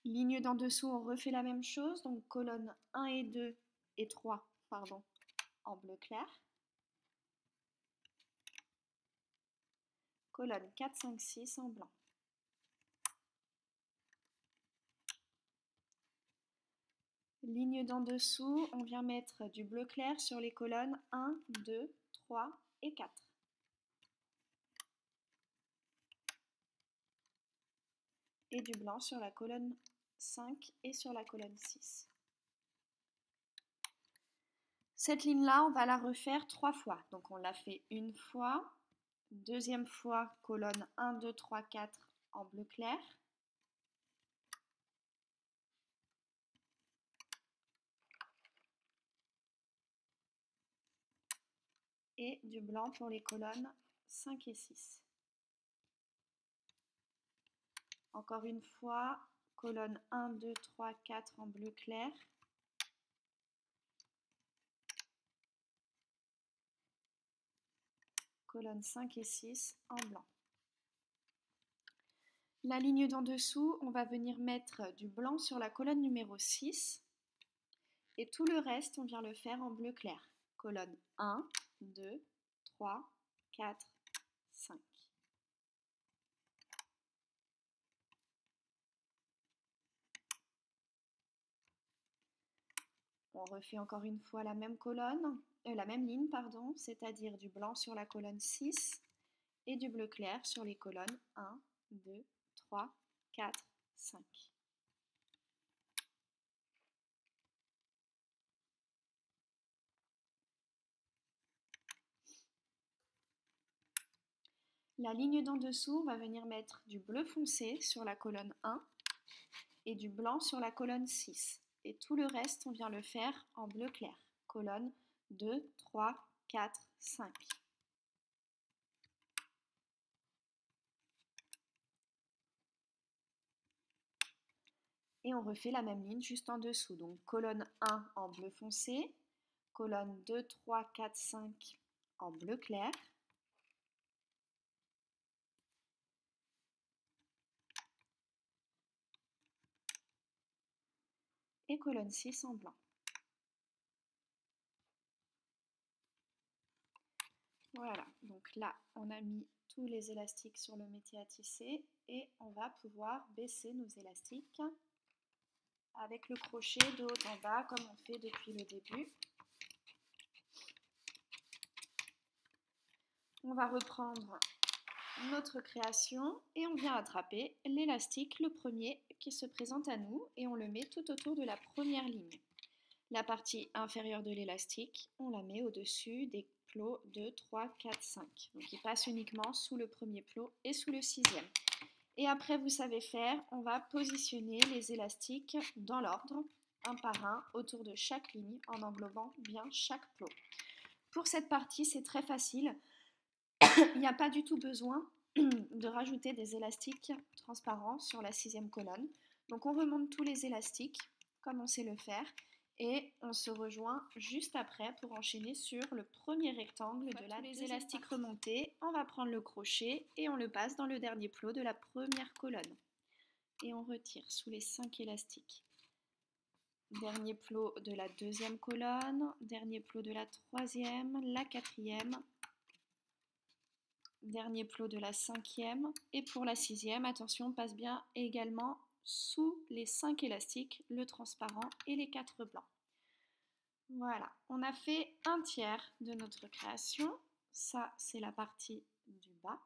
Ligne d'en dessous, on refait la même chose. Donc, colonne 1 et 2 et 3, pardon, en bleu clair. Colonne 4, 5, 6 en blanc. Ligne d'en dessous, on vient mettre du bleu clair sur les colonnes 1, 2, 3 et 4. Et du blanc sur la colonne 5 et sur la colonne 6. Cette ligne-là, on va la refaire 3 fois. Donc on l'a fait une fois, deuxième fois, colonne 1, 2, 3, 4 en bleu clair. Et du blanc pour les colonnes 5 et 6. Encore une fois, colonne 1, 2, 3, 4 en bleu clair. Colonnes 5 et 6 en blanc. La ligne d'en dessous, on va venir mettre du blanc sur la colonne numéro 6 et tout le reste, on vient le faire en bleu clair. Colonne 1, 2, 3, 4, 5. On refait encore une fois la même colonne, la même ligne, pardon, c'est-à-dire du blanc sur la colonne 6 et du bleu clair sur les colonnes 1, 2, 3, 4, 5. La ligne d'en dessous, on va venir mettre du bleu foncé sur la colonne 1 et du blanc sur la colonne 6. Et tout le reste, on vient le faire en bleu clair. Colonne 2, 3, 4, 5. Et on refait la même ligne juste en dessous. Donc colonne 1 en bleu foncé, colonne 2, 3, 4, 5 en bleu clair. Et colonne 6 en blanc. Voilà, donc là, on a mis tous les élastiques sur le métier à tisser et on va pouvoir baisser nos élastiques avec le crochet de haut en bas comme on fait depuis le début. On va reprendre notre création et on vient attraper l'élastique, le premier qui se présente à nous et on le met tout autour de la première ligne. La partie inférieure de l'élastique, on la met au-dessus des plots 2, 3, 4, 5. Donc il passe uniquement sous le premier plot et sous le sixième. Et après, vous savez faire, on va positionner les élastiques dans l'ordre, un par un, autour de chaque ligne, en englobant bien chaque plot. Pour cette partie, c'est très facile. Il n'y a pas du tout besoin de rajouter des élastiques transparents sur la 6e colonne. Donc on remonte tous les élastiques, comme on sait le faire, et on se rejoint juste après pour enchaîner sur le premier rectangle de la deuxième élastiques remontés. On va prendre le crochet et on le passe dans le dernier plot de la première colonne. Et on retire sous les 5 élastiques. Dernier plot de la deuxième colonne, dernier plot de la troisième, la quatrième, dernier plot de la 5e, et pour la 6e, attention, on passe bien également sous les 5 élastiques, le transparent et les 4 blancs. Voilà, on a fait un tiers de notre création. Ça, c'est la partie du bas.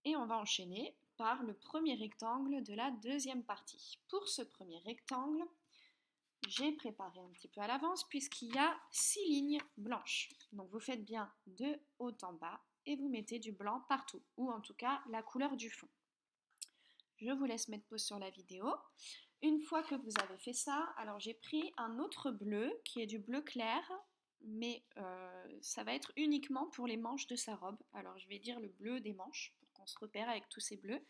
Et on va enchaîner par le premier rectangle de la deuxième partie. Pour ce premier rectangle, j'ai préparé un petit peu à l'avance puisqu'il y a 6 lignes blanches. Donc vous faites bien de haut en bas et vous mettez du blanc partout, ou en tout cas la couleur du fond. Je vous laisse mettre pause sur la vidéo. Une fois que vous avez fait ça, alors j'ai pris un autre bleu qui est du bleu clair, mais ça va être uniquement pour les manches de sa robe. Alors je vais dire le bleu des manches pour qu'on se repère avec tous ces bleus.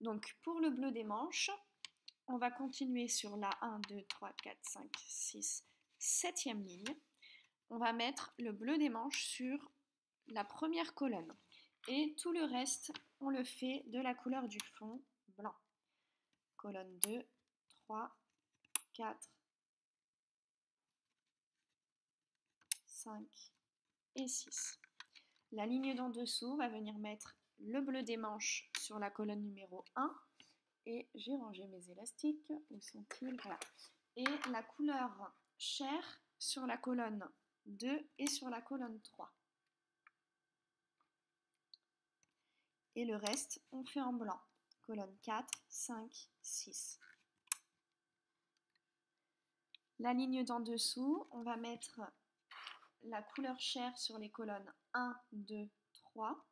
Donc pour le bleu des manches, on va continuer sur la 1, 2, 3, 4, 5, 6, 7e ligne. On va mettre le bleu des manches sur la première colonne. Et tout le reste, on le fait de la couleur du fond blanc. Colonne 2, 3, 4, 5 et 6. La ligne d'en dessous va venir mettre le bleu des manches sur la colonne numéro 1. Et j'ai rangé mes élastiques. Où sont-ils? Voilà. Et la couleur chair sur la colonne 2 et sur la colonne 3. Et le reste, on fait en blanc. Colonne 4, 5, 6. La ligne d'en dessous, on va mettre la couleur chair sur les colonnes 1, 2, 3.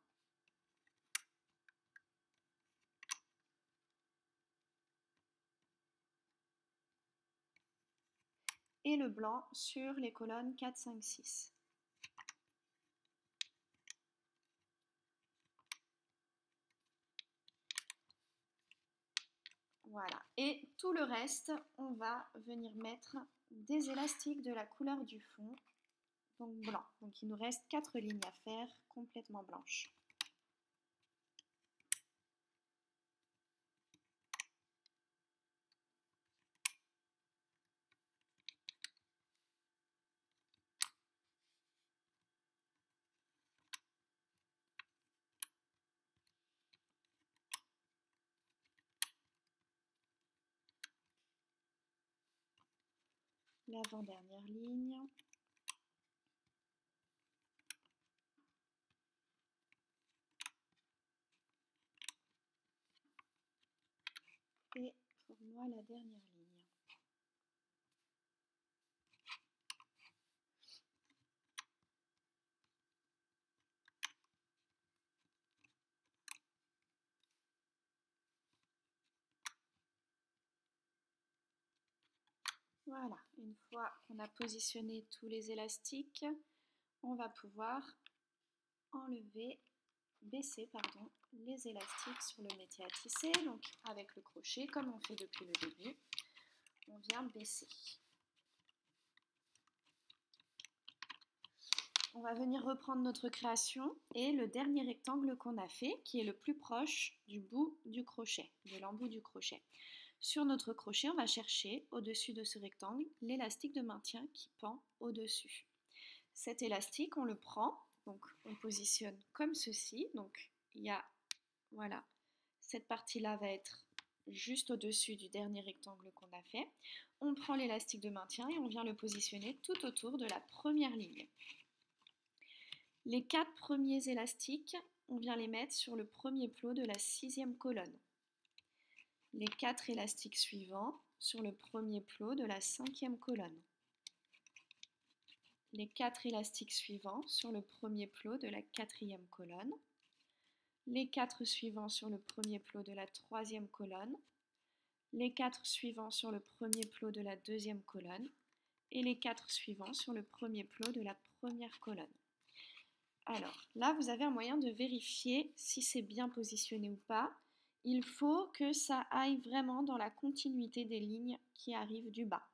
Et le blanc sur les colonnes 4, 5, 6. Voilà. Et tout le reste, on va venir mettre des élastiques de la couleur du fond, donc blanc. Donc il nous reste 4 lignes à faire complètement blanches. L'avant-dernière ligne. Et pour moi, la dernière ligne. Voilà, une fois qu'on a positionné tous les élastiques, on va pouvoir baisser les élastiques sur le métier à tisser. Donc avec le crochet, comme on fait depuis le début, on vient baisser. On va venir reprendre notre création et le dernier rectangle qu'on a fait, qui est le plus proche du bout du crochet, de l'embout du crochet. Sur notre crochet, on va chercher au-dessus de ce rectangle l'élastique de maintien qui pend au-dessus. Cet élastique, on le prend, donc on positionne comme ceci. Donc il y a, voilà, cette partie-là va être juste au-dessus du dernier rectangle qu'on a fait. On prend l'élastique de maintien et on vient le positionner tout autour de la première ligne. Les 4 premiers élastiques, on vient les mettre sur le premier plot de la 6e colonne. Les 4 élastiques suivants sur le premier plot de la 5e colonne. Les 4 élastiques suivants sur le premier plot de la 4e colonne. Les 4 suivants sur le premier plot de la 3e colonne. Les 4 suivants sur le premier plot de la 2e colonne. Et les 4 suivants sur le premier plot de la première colonne. Alors, là, vous avez un moyen de vérifier si c'est bien positionné ou pas. Il faut que ça aille vraiment dans la continuité des lignes qui arrivent du bas.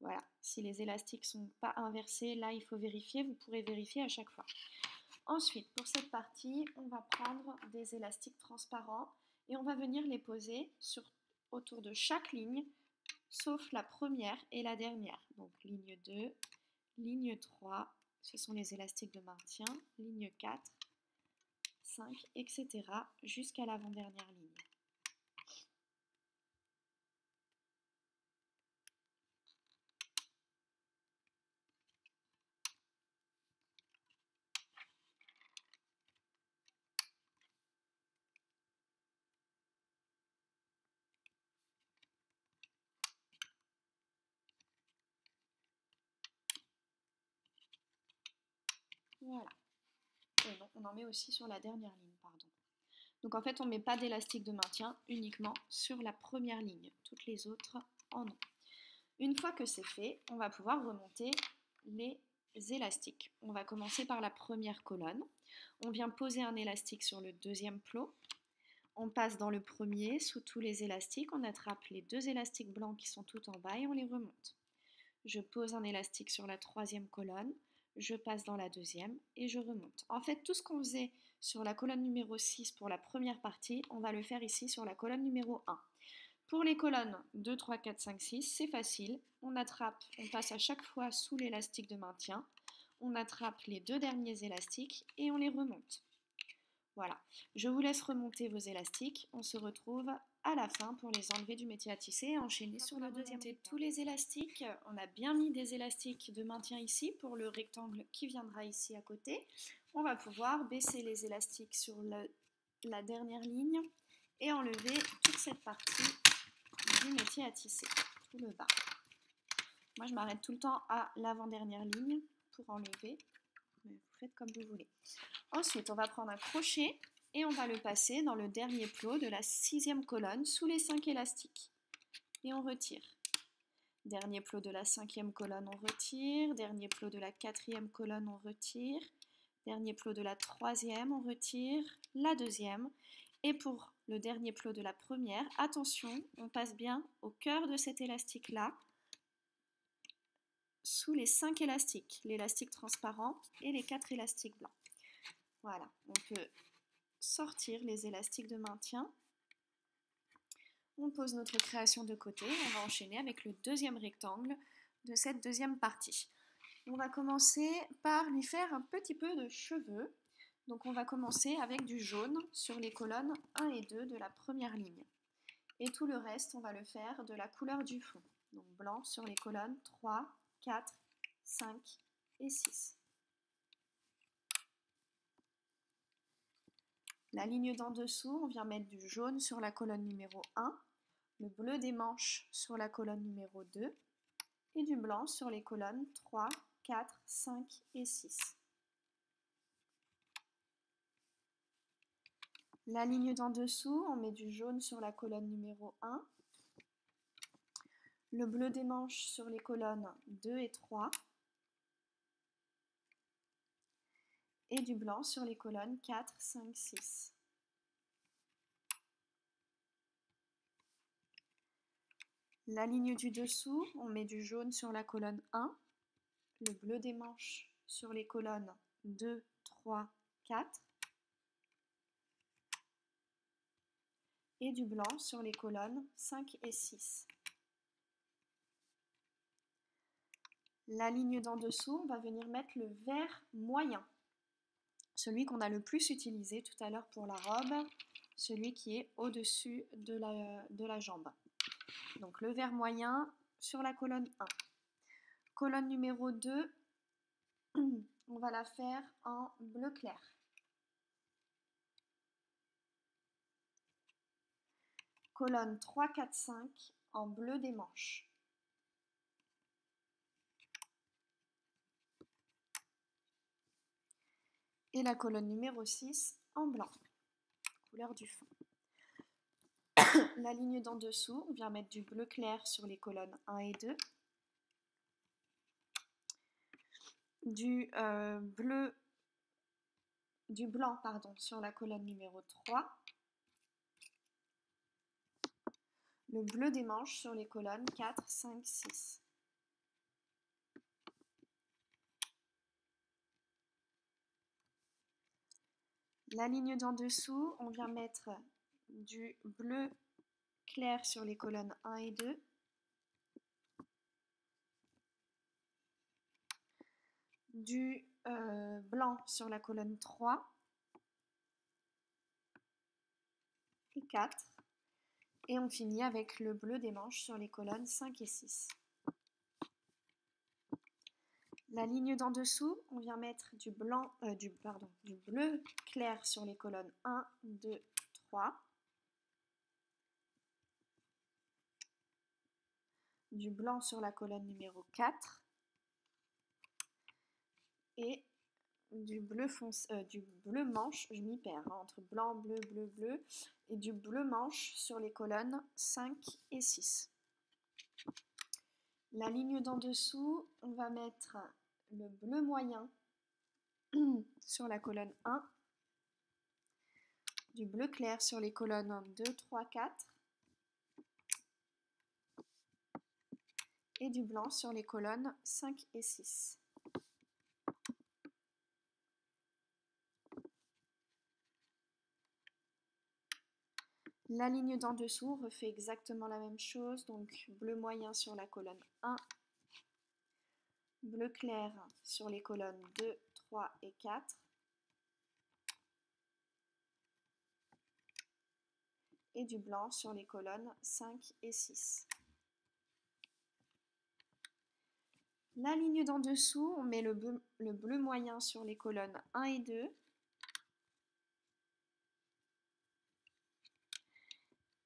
Voilà, si les élastiques ne sont pas inversés, là, il faut vérifier. Vous pourrez vérifier à chaque fois. Ensuite, pour cette partie, on va prendre des élastiques transparents et on va venir les poser autour de chaque ligne, sauf la première et la dernière. Donc, ligne 2, ligne 3, ce sont les élastiques de maintien, ligne 4, 5, etc. jusqu'à l'avant-dernière ligne. Voilà. Et non, on en met aussi sur la dernière ligne, pardon. Donc en fait, on ne met pas d'élastique de maintien, uniquement sur la première ligne. Toutes les autres en ont. Une fois que c'est fait, on va pouvoir remonter les élastiques. On va commencer par la première colonne. On vient poser un élastique sur le deuxième plot. On passe dans le premier, sous tous les élastiques. On attrape les deux élastiques blancs qui sont tout en bas et on les remonte. Je pose un élastique sur la troisième colonne. Je passe dans la deuxième et je remonte. En fait, tout ce qu'on faisait sur la colonne numéro 6 pour la première partie, on va le faire ici sur la colonne numéro 1. Pour les colonnes 2, 3, 4, 5, 6, c'est facile. On passe à chaque fois sous l'élastique de maintien. On attrape les deux derniers élastiques et on les remonte. Voilà. Je vous laisse remonter vos élastiques. On se retrouve à la fin pour les enlever du métier à tisser et enchaîner sur le deuxième. Tous les élastiques, on a bien mis des élastiques de maintien ici pour le rectangle qui viendra ici à côté. On va pouvoir baisser les élastiques sur la dernière ligne et enlever toute cette partie du métier à tisser, tout le bas. Moi, je m'arrête tout le temps à l'avant-dernière ligne pour enlever, mais vous faites comme vous voulez. Ensuite, on va prendre un crochet et on va le passer dans le dernier plot de la sixième colonne sous les 5 élastiques. Et on retire. Dernier plot de la cinquième colonne, on retire. Dernier plot de la quatrième colonne, on retire. Dernier plot de la troisième, on retire. La deuxième. Et pour le dernier plot de la première, attention, on passe bien au cœur de cet élastique-là, sous les 5 élastiques, l'élastique transparent et les 4 élastiques blancs. Voilà, on peut sortir les élastiques de maintien. On pose notre création de côté, on va enchaîner avec le deuxième rectangle de cette deuxième partie. On va commencer par lui faire un petit peu de cheveux. Donc on va commencer avec du jaune sur les colonnes 1 et 2 de la première ligne. Et tout le reste, on va le faire de la couleur du fond. Donc blanc sur les colonnes 3, 4, 5 et 6. La ligne d'en dessous, on vient mettre du jaune sur la colonne numéro 1, le bleu des manches sur la colonne numéro 2 et du blanc sur les colonnes 3, 4, 5 et 6. La ligne d'en dessous, on met du jaune sur la colonne numéro 1, le bleu des manches sur les colonnes 2 et 3 et du blanc sur les colonnes 4, 5, 6. La ligne du dessous, on met du jaune sur la colonne 1, le bleu des manches sur les colonnes 2, 3, 4 et du blanc sur les colonnes 5 et 6. La ligne d'en dessous, on va venir mettre le vert moyen, celui qu'on a le plus utilisé tout à l'heure pour la robe, celui qui est au-dessus de la jambe. Donc le vert moyen sur la colonne 1. Colonne numéro 2, on va la faire en bleu clair. Colonne 3, 4, 5 en bleu des manches. Et la colonne numéro 6 en blanc, couleur du fond. La ligne d'en dessous, on vient mettre du bleu clair sur les colonnes 1 et 2, du bleu du blanc pardon, sur la colonne numéro 3, le bleu des manches sur les colonnes 4, 5, 6. La ligne d'en dessous, on vient mettre du bleu clair sur les colonnes 1 et 2, du blanc sur la colonne 3 et 4, et on finit avec le bleu des manches sur les colonnes 5 et 6. La ligne d'en dessous, on vient mettre du bleu clair sur les colonnes 1, 2, 3, du blanc sur la colonne numéro 4 et du bleu manche, je m'y perds, hein, entre blanc, bleu, bleu, bleu, et du bleu manche sur les colonnes 5 et 6. La ligne d'en dessous, on va mettre le bleu moyen sur la colonne 1, du bleu clair sur les colonnes 2, 3, 4, et du blanc sur les colonnes 5 et 6. La ligne d'en dessous refait exactement la même chose, donc bleu moyen sur la colonne 1, bleu clair sur les colonnes 2, 3 et 4, et du blanc sur les colonnes 5 et 6. La ligne d'en dessous, on met le bleu moyen sur les colonnes 1 et 2,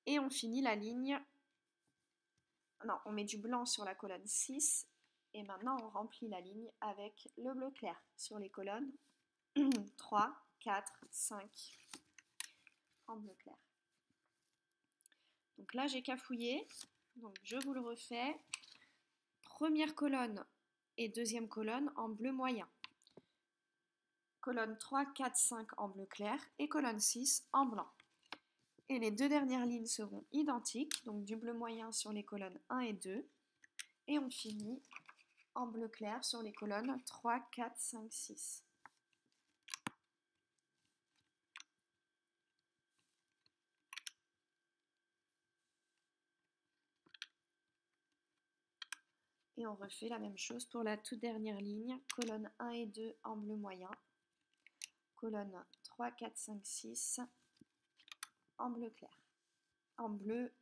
et on finit la ligne, non, on met du blanc sur la colonne 6, et maintenant on remplit la ligne avec le bleu clair sur les colonnes 3, 4, 5 en bleu clair. Donc là j'ai cafouillé, donc je vous le refais. Première colonne et deuxième colonne en bleu moyen. Colonne 3, 4, 5 en bleu clair et colonne 6 en blanc. Et les deux dernières lignes seront identiques, donc du bleu moyen sur les colonnes 1 et 2. Et on finit en bleu clair sur les colonnes 3, 4, 5, 6. Et on refait la même chose pour la toute dernière ligne, colonne 1 et 2 en bleu moyen, colonne 3, 4, 5, 6 en bleu clair. En bleu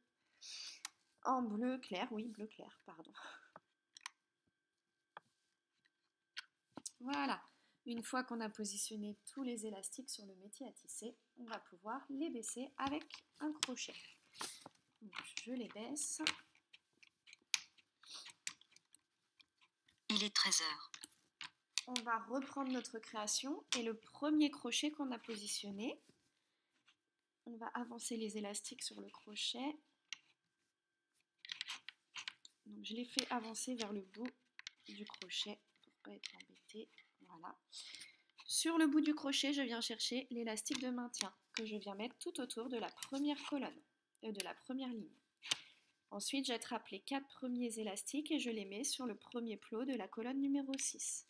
clair, oui, bleu clair, pardon. Voilà, une fois qu'on a positionné tous les élastiques sur le métier à tisser, on va pouvoir les baisser avec un crochet. Donc, je les baisse. Il est 13h. On va reprendre notre création et le premier crochet qu'on a positionné, on va avancer les élastiques sur le crochet. Donc, je les fais avancer vers le bout du crochet pour ne pas être embêtée. Voilà. Sur le bout du crochet, je viens chercher l'élastique de maintien que je viens mettre tout autour de la première colonne, de la première ligne. Ensuite, j'attrape les 4 premiers élastiques et je les mets sur le premier plot de la colonne numéro 6.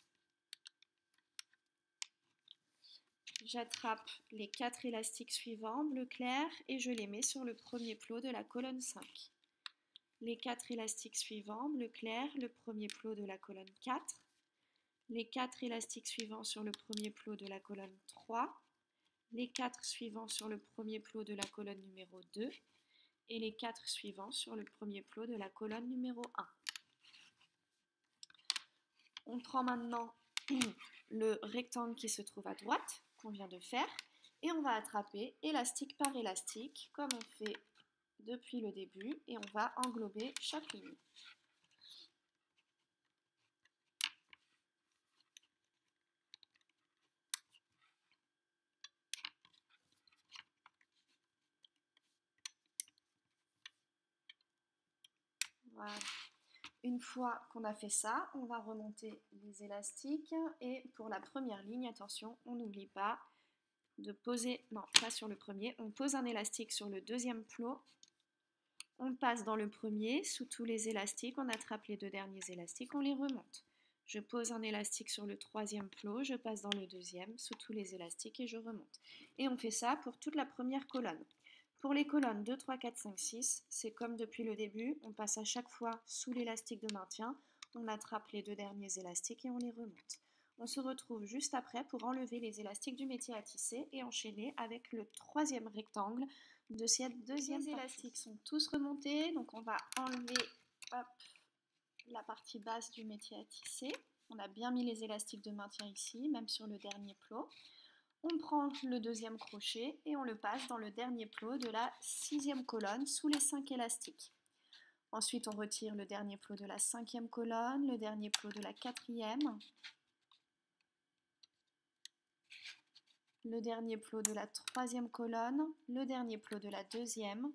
J'attrape les 4 élastiques suivants, bleu clair, et je les mets sur le premier plot de la colonne 5. Les 4 élastiques suivants, bleu clair, le premier plot de la colonne 4. Les 4 élastiques suivants sur le premier plot de la colonne 3. Les 4 suivants sur le premier plot de la colonne numéro 2. Et les 4 suivants sur le premier plot de la colonne numéro 1. On prend maintenant le rectangle qui se trouve à droite, qu'on vient de faire, et on va attraper élastique par élastique, comme on fait depuis le début, et on va englober chaque ligne. Voilà. Une fois qu'on a fait ça, on va remonter les élastiques et pour la première ligne, attention, on n'oublie pas de poser, non pas sur le premier, on pose un élastique sur le deuxième plot, on passe dans le premier, sous tous les élastiques, on attrape les deux derniers élastiques, on les remonte. Je pose un élastique sur le troisième plot, je passe dans le deuxième, sous tous les élastiques et je remonte. Et on fait ça pour toute la première colonne. Pour les colonnes 2, 3, 4, 5, 6, c'est comme depuis le début, on passe à chaque fois sous l'élastique de maintien, on attrape les deux derniers élastiques et on les remonte. On se retrouve juste après pour enlever les élastiques du métier à tisser et enchaîner avec le troisième rectangle de cette deuxième partie. Les élastiques sont tous remontés, donc on va enlever hop, la partie basse du métier à tisser. On a bien mis les élastiques de maintien ici, même sur le dernier plot. On prend le deuxième crochet et on le passe dans le dernier plot de la sixième colonne sous les 5 élastiques. Ensuite, on retire le dernier plot de la cinquième colonne, le dernier plot de la quatrième, le dernier plot de la troisième colonne, le dernier plot de la deuxième.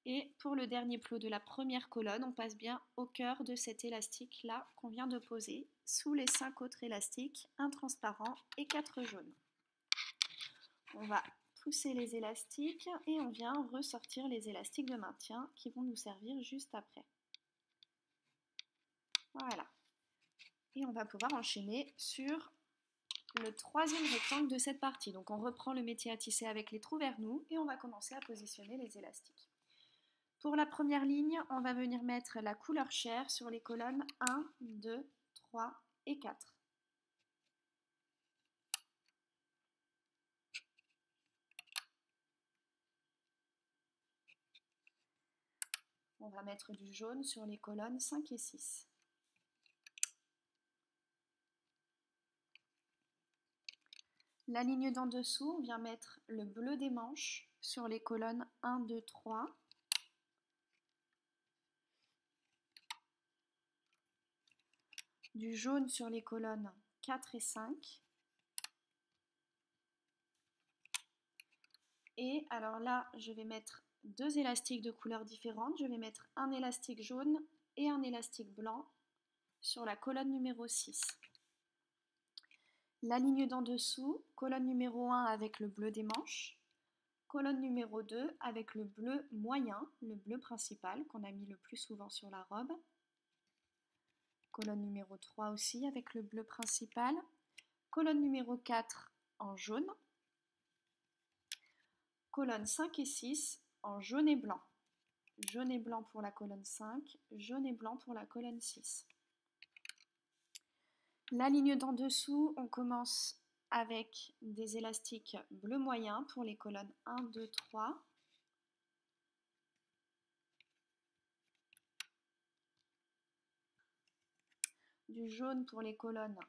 Et pour le dernier plot de la première colonne, on passe bien au cœur de cet élastique-là qu'on vient de poser, sous les 5 autres élastiques, un transparent et 4 jaunes. On va pousser les élastiques et on vient ressortir les élastiques de maintien qui vont nous servir juste après. Voilà. Et on va pouvoir enchaîner sur le troisième rectangle de cette partie. Donc on reprend le métier à tisser avec les trous vers nous et on va commencer à positionner les élastiques. Pour la première ligne, on va venir mettre la couleur chair sur les colonnes 1, 2, 3 et 4. On va mettre du jaune sur les colonnes 5 et 6. La ligne d'en dessous, on vient mettre le bleu des manches sur les colonnes 1, 2, 3. Du jaune sur les colonnes 4 et 5. Et alors là, je vais mettre deux élastiques de couleurs différentes. Je vais mettre un élastique jaune et un élastique blanc sur la colonne numéro 6. La ligne d'en dessous, colonne numéro 1 avec le bleu des manches, colonne numéro 2 avec le bleu moyen, le bleu principal qu'on a mis le plus souvent sur la robe, colonne numéro 3 aussi avec le bleu principal, colonne numéro 4 en jaune, colonne 5 et 6 en jaune et blanc. Jaune et blanc pour la colonne 5, jaune et blanc pour la colonne 6. La ligne d'en dessous, on commence avec des élastiques bleu moyen pour les colonnes 1, 2, 3. Du jaune pour les colonnes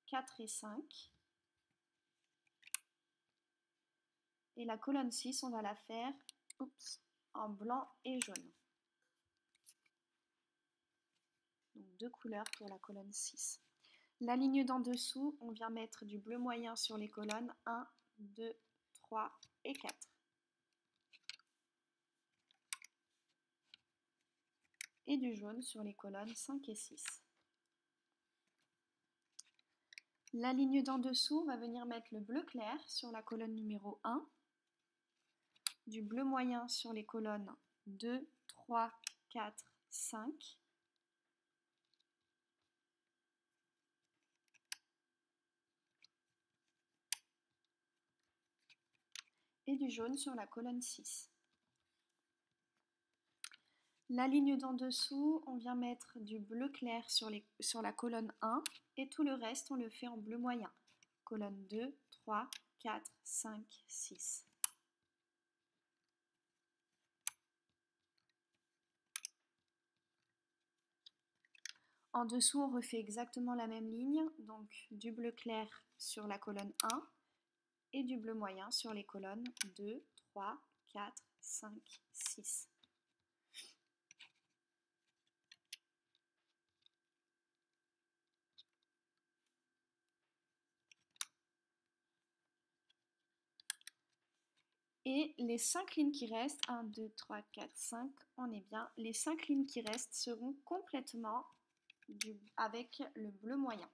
4 et 5. Et la colonne 6, on va la faire en blanc et jaune. Donc deux couleurs pour la colonne 6. La ligne d'en dessous, on vient mettre du bleu moyen sur les colonnes 1, 2, 3 et 4. Et du jaune sur les colonnes 5 et 6. La ligne d'en dessous, on va venir mettre le bleu clair sur la colonne numéro 1, du bleu moyen sur les colonnes 2, 3, 4, 5. Et du jaune sur la colonne 6. La ligne d'en dessous, on vient mettre du bleu clair sur la colonne 1 et tout le reste, on le fait en bleu moyen. Colonne 2, 3, 4, 5, 6. En dessous, on refait exactement la même ligne, donc du bleu clair sur la colonne 1 et du bleu moyen sur les colonnes 2, 3, 4, 5, 6. Et les 5 lignes qui restent, 1, 2, 3, 4, 5, on est bien. Les 5 lignes qui restent seront complètement avec le bleu moyen.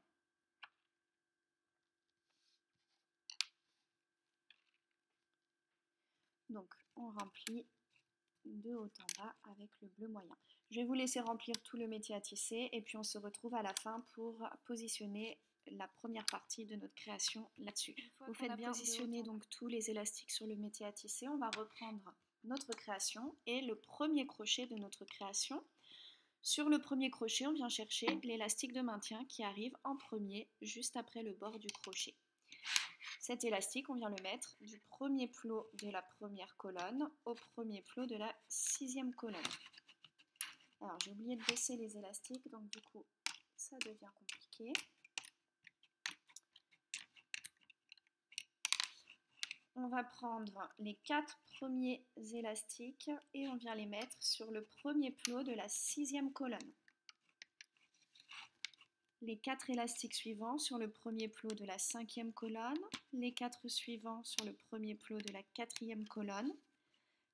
on remplit de haut en bas avec le bleu moyen. Je vais vous laisser remplir tout le métier à tisser et puis on se retrouve à la fin pour positionner la première partie de notre création là-dessus. Vous faites bien positionner donc tous les élastiques sur le métier à tisser. On va reprendre notre création et le premier crochet de notre création. Sur le premier crochet, on vient chercher l'élastique de maintien qui arrive en premier, juste après le bord du crochet. Cet élastique, on vient le mettre du premier plot de la première colonne au premier plot de la 6e colonne. Alors, j'ai oublié de baisser les élastiques, donc du coup, ça devient compliqué. On va prendre les 4 premiers élastiques et on vient les mettre sur le premier plot de la 6e colonne. Les 4 élastiques suivants sur le premier plot de la 5e colonne, les 4 suivants sur le premier plot de la 4e colonne,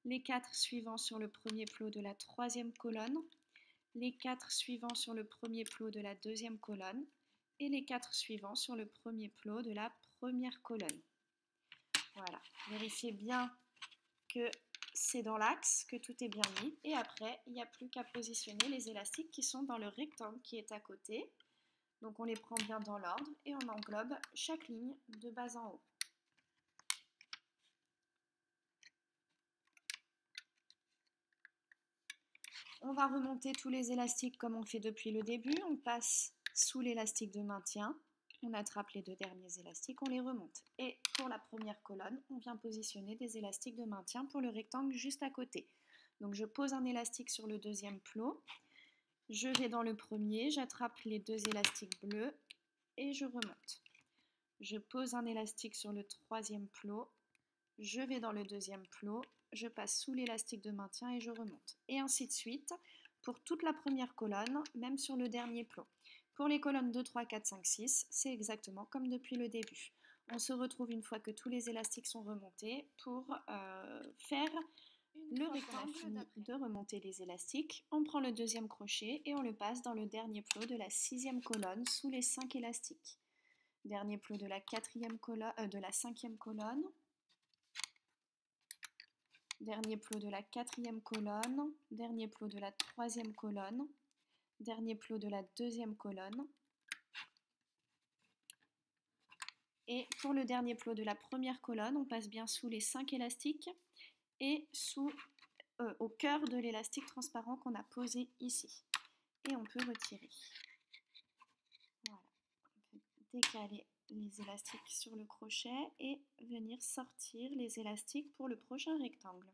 les 4 suivants sur le premier plot de la 3e colonne, les 4 suivants sur le premier plot de la 2e colonne et les 4 suivants sur le premier plot de la première colonne. Voilà, vérifiez bien que c'est dans l'axe, que tout est bien mis et après il n'y a plus qu'à positionner les élastiques qui sont dans le rectangle qui est à côté. Donc on les prend bien dans l'ordre et on englobe chaque ligne de bas en haut. On va remonter tous les élastiques comme on fait depuis le début. On passe sous l'élastique de maintien, on attrape les 2 derniers élastiques, on les remonte. Et pour la première colonne, on vient positionner des élastiques de maintien pour le rectangle juste à côté. Donc je pose un élastique sur le 2e plot, je vais dans le premier, j'attrape les 2 élastiques bleus et je remonte. Je pose un élastique sur le 3e plot, je vais dans le 2e plot, je passe sous l'élastique de maintien et je remonte. Et ainsi de suite pour toute la première colonne, même sur le dernier plot. Pour les colonnes 2, 3, 4, 5, 6, c'est exactement comme depuis le début. On se retrouve une fois que tous les élastiques sont remontés pour faire le rectangle. Fini de remonter les élastiques, on prend le 2e crochet et on le passe dans le dernier plot de la 6e colonne sous les 5 élastiques. Dernier plot de la 4e colonne, de la 5e colonne. Dernier plot de la 4e colonne. Dernier plot de la 3e colonne. Dernier plot de la 2e colonne. Et pour le dernier plot de la première colonne, on passe bien sous les 5 élastiques et au cœur de l'élastique transparent qu'on a posé ici. Et on peut retirer. Voilà. On peut décaler les élastiques sur le crochet et venir sortir les élastiques pour le prochain rectangle.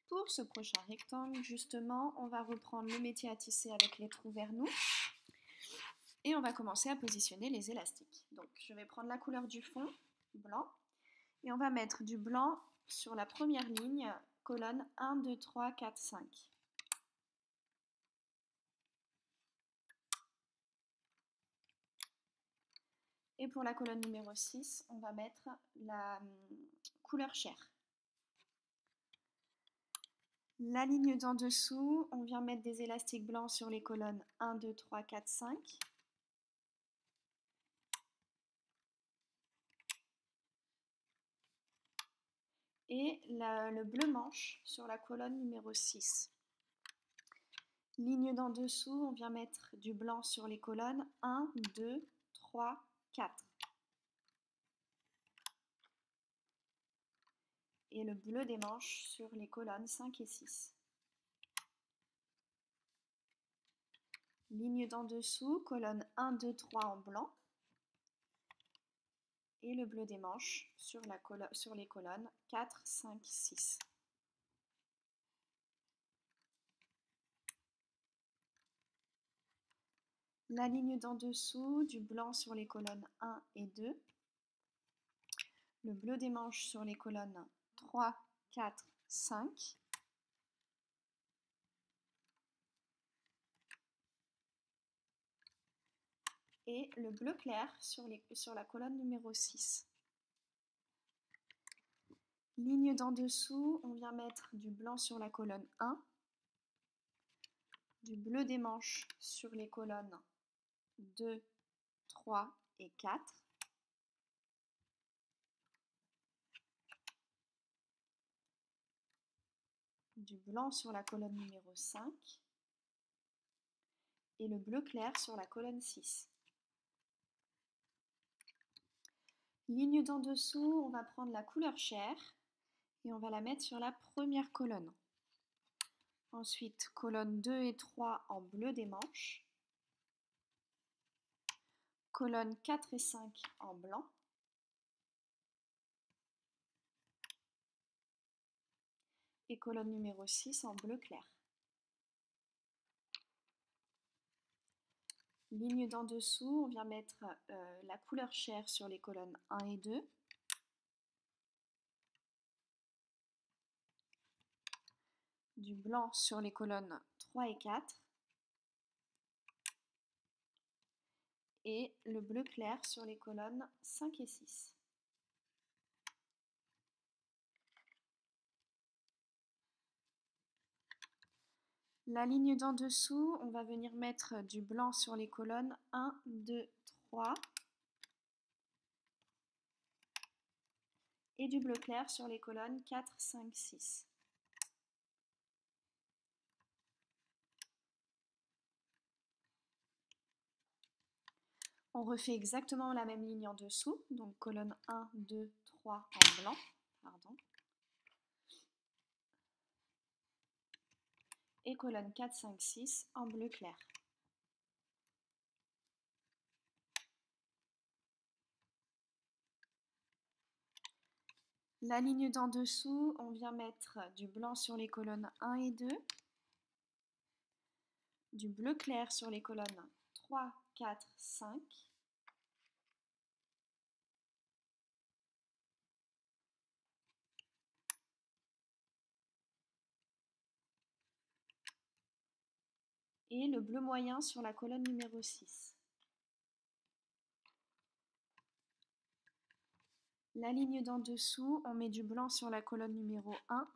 Pour ce prochain rectangle, justement, on va reprendre le métier à tisser avec les trous vers nous et on va commencer à positionner les élastiques. Donc, je vais prendre la couleur du fond, blanc, et on va mettre du blanc sur la première ligne, colonne 1, 2, 3, 4, 5. Et pour la colonne numéro 6, on va mettre la couleur chair. La ligne d'en dessous, on vient mettre des élastiques blancs sur les colonnes 1, 2, 3, 4, 5. Et le bleu manche sur la colonne numéro 6. Ligne d'en dessous, on vient mettre du blanc sur les colonnes 1, 2, 3, 4. Et le bleu des manches sur les colonnes 5 et 6. Ligne d'en dessous, colonne 1, 2, 3 en blanc. Et le bleu des manches sur les colonnes 4, 5, 6. La ligne d'en dessous, du blanc sur les colonnes 1 et 2. Le bleu des manches sur les colonnes 3, 4, 5. Et le bleu clair sur la colonne numéro 6. Ligne d'en dessous, on vient mettre du blanc sur la colonne 1, du bleu des manches sur les colonnes 2, 3 et 4. du blanc sur la colonne numéro 5 et le bleu clair sur la colonne 6. Ligne d'en dessous, on va prendre la couleur chair et on va la mettre sur la première colonne. Ensuite, colonne 2 et 3 en bleu des manches. Colonne 4 et 5 en blanc. Et colonne numéro 6 en bleu clair. Ligne d'en dessous, on vient mettre la couleur chair sur les colonnes 1 et 2. Du blanc sur les colonnes 3 et 4. Et le bleu clair sur les colonnes 5 et 6. La ligne d'en dessous, on va venir mettre du blanc sur les colonnes 1, 2, 3 et du bleu clair sur les colonnes 4, 5, 6. On refait exactement la même ligne en dessous, donc colonne 1, 2, 3 en blanc, et colonne 4, 5, 6 en bleu clair. La ligne d'en dessous, on vient mettre du blanc sur les colonnes 1 et 2, du bleu clair sur les colonnes 3, 4, 5, et le bleu moyen sur la colonne numéro 6. La ligne d'en dessous, on met du blanc sur la colonne numéro 1,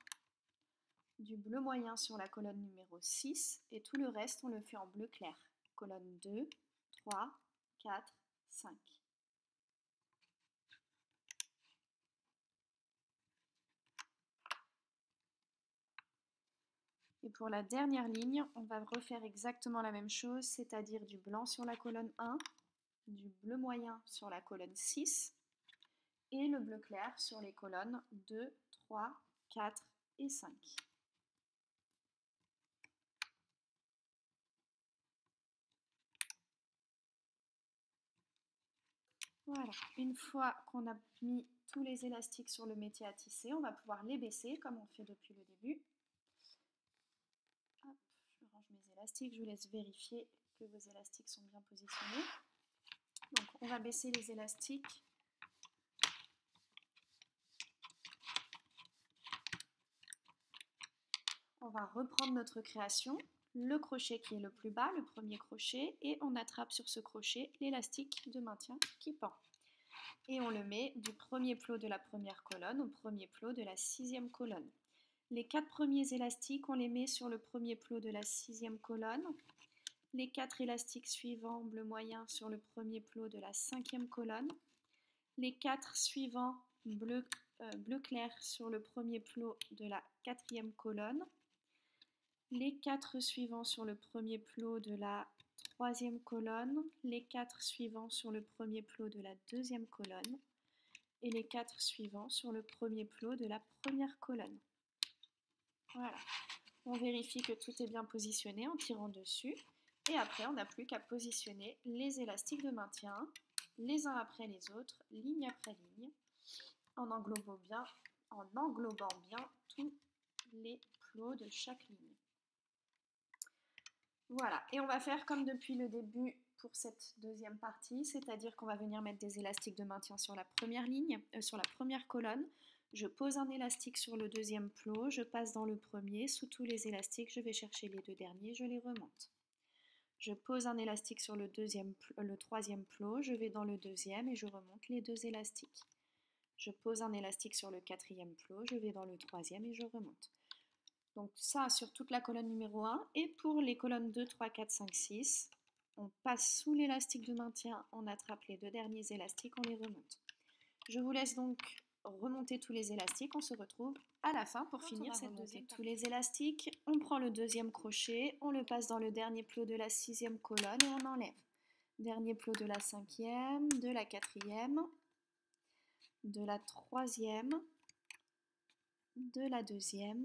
du bleu moyen sur la colonne numéro 6, et tout le reste, on le fait en bleu clair. Colonne 2, 3, 4, 5. Et pour la dernière ligne, on va refaire exactement la même chose, c'est-à-dire du blanc sur la colonne 1, du bleu moyen sur la colonne 6, et le bleu clair sur les colonnes 2, 3, 4 et 5. Voilà, une fois qu'on a mis tous les élastiques sur le métier à tisser, on va pouvoir les baisser comme on fait depuis le début. Hop, je range mes élastiques, je vous laisse vérifier que vos élastiques sont bien positionnés. Donc on va baisser les élastiques. On va reprendre notre création, le crochet qui est le plus bas, le premier crochet, et on attrape sur ce crochet l'élastique de maintien qui pend. Et on le met du premier plot de la première colonne au premier plot de la 6e colonne. Les 4 premiers élastiques, on les met sur le premier plot de la 6e colonne. Les 4 élastiques suivants, bleu moyen, sur le premier plot de la 5e colonne. Les 4 suivants, bleu clair, sur le premier plot de la 4e colonne. Les 4 suivants sur le premier plot de la 3e colonne, les 4 suivants sur le premier plot de la 2e colonne et les 4 suivants sur le premier plot de la première colonne. Voilà, on vérifie que tout est bien positionné en tirant dessus et après on n'a plus qu'à positionner les élastiques de maintien les uns après les autres, ligne après ligne, en englobant bien tous les plots de chaque ligne. Voilà, et on va faire comme depuis le début pour cette deuxième partie, c'est-à-dire qu'on va venir mettre des élastiques de maintien sur la première ligne, sur la première colonne. Je pose un élastique sur le deuxième plot, je passe dans le premier, sous tous les élastiques, je vais chercher les deux derniers, je les remonte. Je pose un élastique sur le troisième plot, je vais dans le deuxième et je remonte les deux élastiques. Je pose un élastique sur le quatrième plot, je vais dans le troisième et je remonte. Donc ça sur toute la colonne numéro 1 et pour les colonnes 2, 3, 4, 5, 6, on passe sous l'élastique de maintien, on attrape les deux derniers élastiques, on les remonte. Je vous laisse donc remonté tous les élastiques, on se retrouve à la fin pour finir cette deuxième partie. Tous les élastiques, on prend le deuxième crochet, on le passe dans le dernier plot de la sixième colonne et on enlève. Dernier plot de la cinquième, de la quatrième, de la troisième, de la deuxième.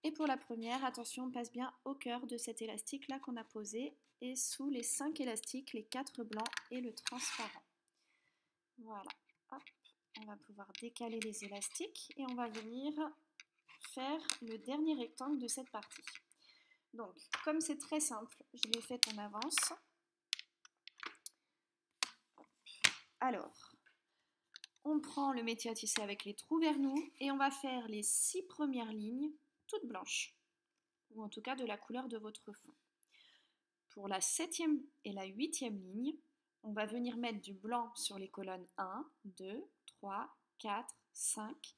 Et pour la première, attention, on passe bien au cœur de cet élastique là qu'on a posé et sous les 5 élastiques, les 4 blancs et le transparent. Voilà, hop, on va pouvoir décaler les élastiques et on va venir faire le dernier rectangle de cette partie. Donc, comme c'est très simple, je l'ai fait en avance. Alors, on prend le métier à tisser avec les trous vers nous et on va faire les 6 premières lignes toutes blanches, ou en tout cas de la couleur de votre fond. Pour la 7e et la 8e ligne, on va venir mettre du blanc sur les colonnes 1, 2, 3, 4, 5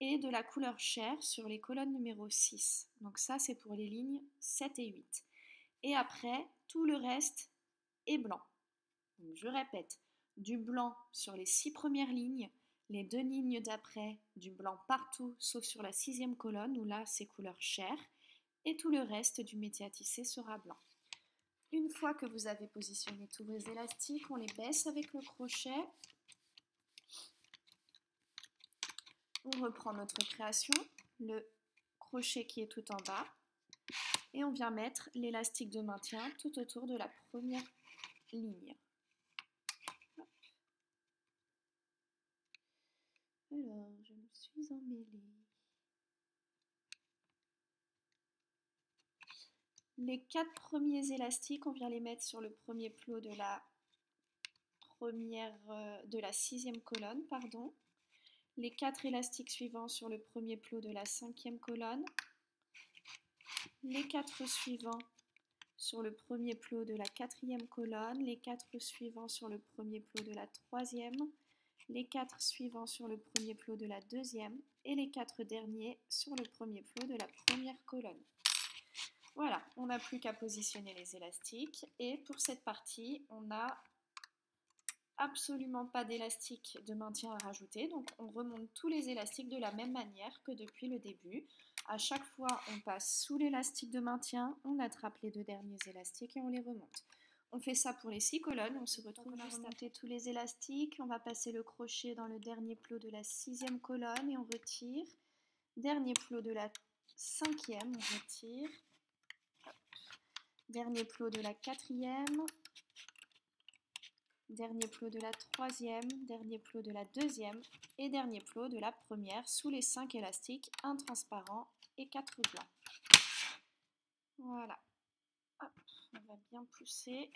et de la couleur chair sur les colonnes numéro 6. Donc ça, c'est pour les lignes 7 et 8. Et après, tout le reste est blanc. Donc je répète, du blanc sur les 6 premières lignes, les 2 lignes d'après, du blanc partout, sauf sur la 6e colonne où là, c'est couleur chair. Et tout le reste du métier à tisser sera blanc. Une fois que vous avez positionné tous vos élastiques, on les baisse avec le crochet. On reprend notre création, le crochet qui est tout en bas, et on vient mettre l'élastique de maintien tout autour de la première ligne. Alors, je me suis emmêlée. Les 4 premiers élastiques, on vient les mettre sur le premier plot de la 6e colonne, pardon. Les 4 élastiques suivants sur le premier plot de la 5e colonne. Les 4 suivants sur le premier plot de la 4e colonne. Les 4 suivants sur le premier plot de la 3e. Les 4 suivants sur le premier plot de la 2e. Et les 4 derniers sur le premier plot de la première colonne. Voilà, on n'a plus qu'à positionner les élastiques. Et pour cette partie, on n'a absolument pas d'élastique de maintien à rajouter. Donc on remonte tous les élastiques de la même manière que depuis le début. À chaque fois, on passe sous l'élastique de maintien, on attrape les 2 derniers élastiques et on les remonte. On fait ça pour les 6 colonnes, on se retrouve juste à remonter tous les élastiques. On va passer le crochet dans le dernier plot de la 6e colonne et on retire. Dernier plot de la 5e, on retire. Dernier plot de la 4e, dernier plot de la 3e, dernier plot de la 2e et dernier plot de la première sous les 5 élastiques, un transparent et 4 blancs. Voilà, hop, on va bien pousser.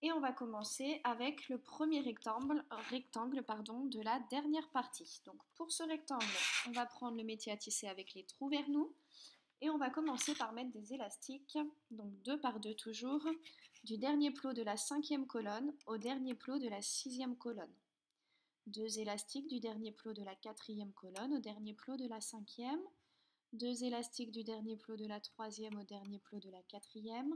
Et on va commencer avec le premier rectangle de la dernière partie. Donc pour ce rectangle, on va prendre le métier à tisser avec les trous vers nous. Et on va commencer par mettre des élastiques, donc 2 par 2 toujours, du dernier plot de la 5e colonne au dernier plot de la 6e colonne. 2 élastiques du dernier plot de la 4e colonne au dernier plot de la 5e. 2 élastiques du dernier plot de la 3e au dernier plot de la 4e.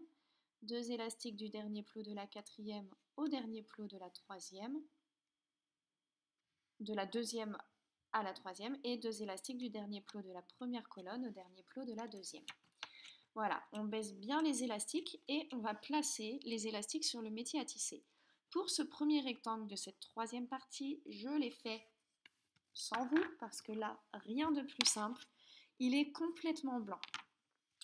2 élastiques du dernier plot de la 4e au dernier plot de la 3e. De la 2e à la 3e et 2 élastiques du dernier plot de la première colonne au dernier plot de la 2e. Voilà, on baisse bien les élastiques et on va placer les élastiques sur le métier à tisser. Pour ce premier rectangle de cette 3e partie, je l'ai fait sans vous parce que là, rien de plus simple. Il est complètement blanc.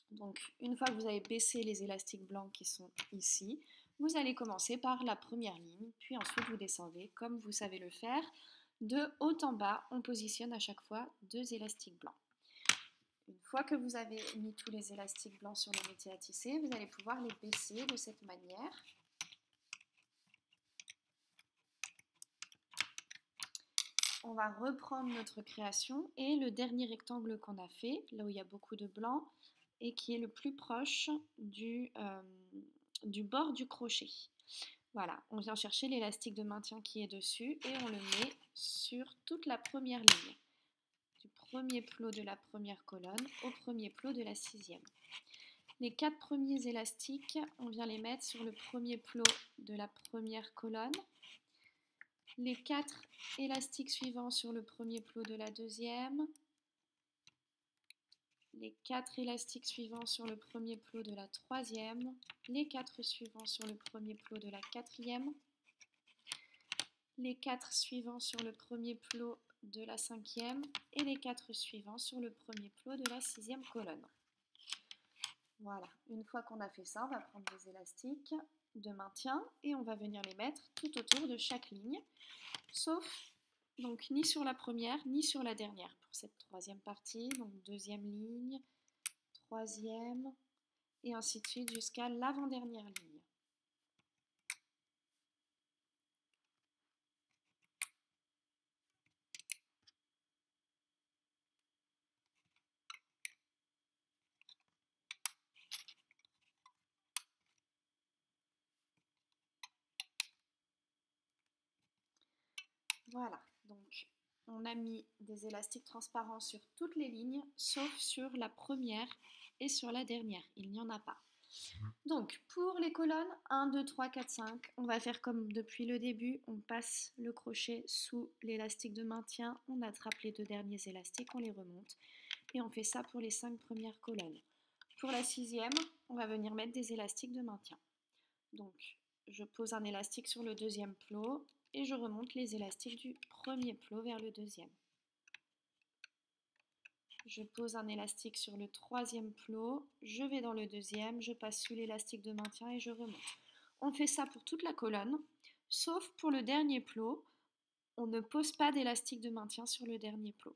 Donc, une fois que vous avez baissé les élastiques blancs qui sont ici, vous allez commencer par la première ligne, puis ensuite vous descendez comme vous savez le faire. De haut en bas, on positionne à chaque fois 2 élastiques blancs. Une fois que vous avez mis tous les élastiques blancs sur le métier à tisser, vous allez pouvoir les baisser de cette manière. On va reprendre notre création et le dernier rectangle qu'on a fait, là où il y a beaucoup de blanc, et qui est le plus proche du bord du crochet. Voilà, on vient chercher l'élastique de maintien qui est dessus et on le met sur toute la première ligne. Du premier plot de la première colonne au premier plot de la 6e. Les 4 premiers élastiques, on vient les mettre sur le premier plot de la première colonne. les 4 élastiques suivants sur le premier plot de la deuxième, les 4 élastiques suivants sur le premier plot de la troisième, les 4 suivants sur le premier plot de la quatrième, les 4 suivants sur le premier plot de la cinquième et les 4 suivants sur le premier plot de la sixième colonne. Voilà, une fois qu'on a fait ça, on va prendre des élastiques de maintien et on va venir les mettre tout autour de chaque ligne, sauf donc ni sur la première ni sur la dernière pour cette troisième partie, donc deuxième ligne, troisième et ainsi de suite jusqu'à l'avant-dernière ligne. Voilà, donc on a mis des élastiques transparents sur toutes les lignes, sauf sur la première et sur la dernière. Il n'y en a pas. Donc, pour les colonnes 1, 2, 3, 4, 5, on va faire comme depuis le début. On passe le crochet sous l'élastique de maintien, on attrape les 2 derniers élastiques, on les remonte. Et on fait ça pour les 5 premières colonnes. Pour la sixième, on va venir mettre des élastiques de maintien. Donc, je pose un élastique sur le deuxième plot et je remonte les élastiques du premier plot vers le deuxième. Je pose un élastique sur le troisième plot, je vais dans le deuxième, je passe sous l'élastique de maintien et je remonte. On fait ça pour toute la colonne, sauf pour le dernier plot, on ne pose pas d'élastique de maintien sur le dernier plot.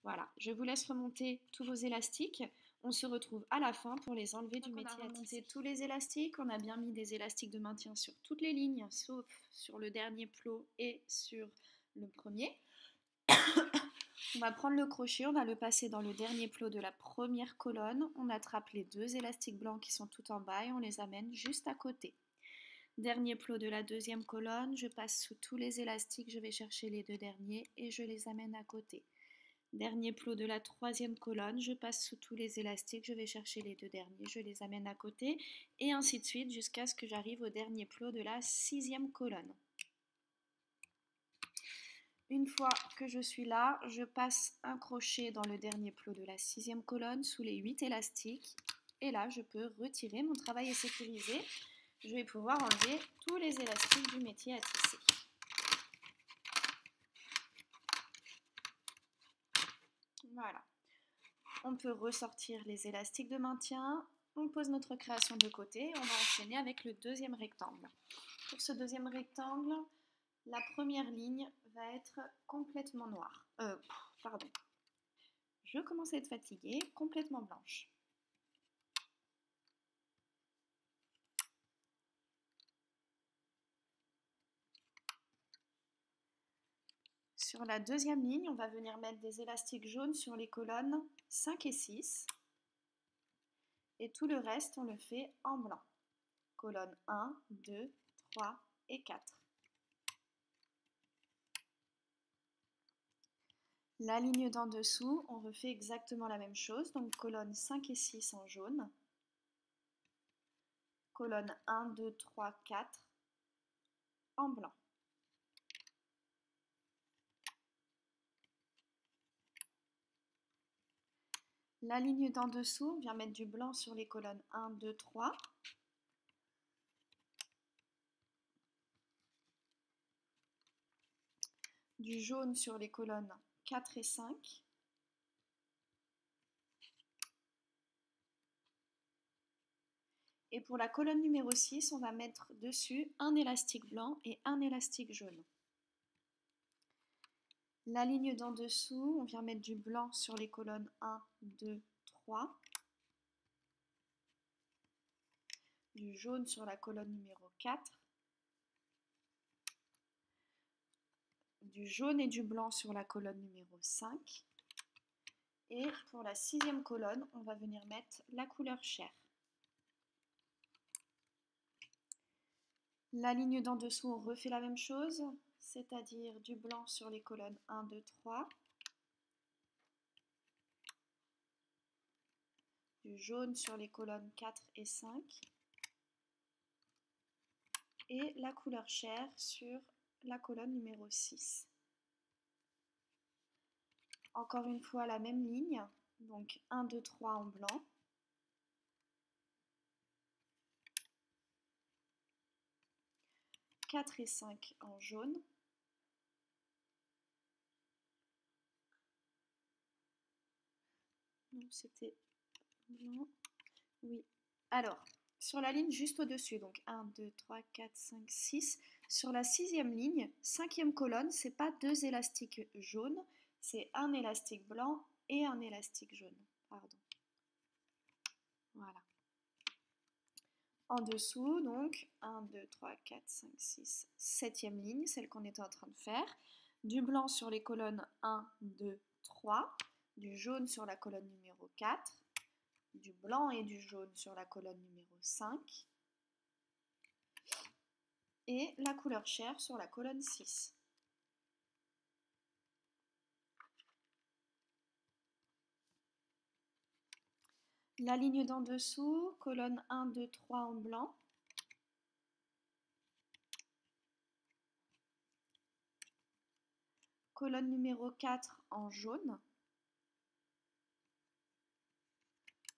Voilà, je vous laisse remonter tous vos élastiques. On se retrouve à la fin pour les enlever du métier à tisser. On a remonté tous les élastiques, on a bien mis des élastiques de maintien sur toutes les lignes, sauf sur le dernier plot et sur le premier. On va prendre le crochet, on va le passer dans le dernier plot de la première colonne. On attrape les 2 élastiques blancs qui sont tout en bas et on les amène juste à côté. Dernier plot de la deuxième colonne, je passe sous tous les élastiques, je vais chercher les 2 derniers et je les amène à côté. Dernier plot de la troisième colonne, je passe sous tous les élastiques, je vais chercher les 2 derniers, je les amène à côté et ainsi de suite jusqu'à ce que j'arrive au dernier plot de la sixième colonne. Une fois que je suis là, je passe un crochet dans le dernier plot de la sixième colonne sous les 8 élastiques et là je peux retirer, mon travail est sécurisé. Je vais pouvoir enlever tous les élastiques du métier à tisser. Voilà. On peut ressortir les élastiques de maintien. On pose notre création de côté. On va enchaîner avec le deuxième rectangle. Pour ce deuxième rectangle, la première ligne va être complètement noire. Pardon. Je commence à être fatiguée, complètement blanche. Sur la deuxième ligne, on va venir mettre des élastiques jaunes sur les colonnes 5 et 6. Et tout le reste, on le fait en blanc. Colonne 1, 2, 3 et 4. La ligne d'en dessous, on refait exactement la même chose. Donc colonne 5 et 6 en jaune. Colonne 1, 2, 3, 4 en blanc. La ligne d'en dessous, on vient mettre du blanc sur les colonnes 1, 2, 3. Du jaune sur les colonnes 4 et 5. Et pour la colonne numéro 6, on va mettre dessus un élastique blanc et un élastique jaune. La ligne d'en dessous, on vient mettre du blanc sur les colonnes 1, 2, 3. Du jaune sur la colonne numéro 4. Du jaune et du blanc sur la colonne numéro 5. Et pour la sixième colonne, on va venir mettre la couleur chair. La ligne d'en dessous, on refait la même chose, c'est-à-dire du blanc sur les colonnes 1, 2, 3. Du jaune sur les colonnes 4 et 5. Et la couleur chair sur la colonne numéro 6. Encore une fois la même ligne, donc 1, 2, 3 en blanc. « 4 et 5 en jaune. Non, c'était blanc. Oui. Alors, sur la ligne juste au-dessus, donc 1, 2, 3, 4, 5, 6. Sur la 6e ligne, 5e colonne, c'est pas 2 élastiques jaunes, c'est un élastique blanc et un élastique jaune. Pardon. Voilà. En dessous, donc 1, 2, 3, 4, 5, 6, 7e ligne, celle qu'on était en train de faire. Du blanc sur les colonnes 1, 2, 3. Du jaune sur la colonne numéro 4. Du blanc et du jaune sur la colonne numéro 5 et la couleur chair sur la colonne 6. La ligne d'en dessous, colonne 1, 2, 3 en blanc. Colonne numéro 4 en jaune.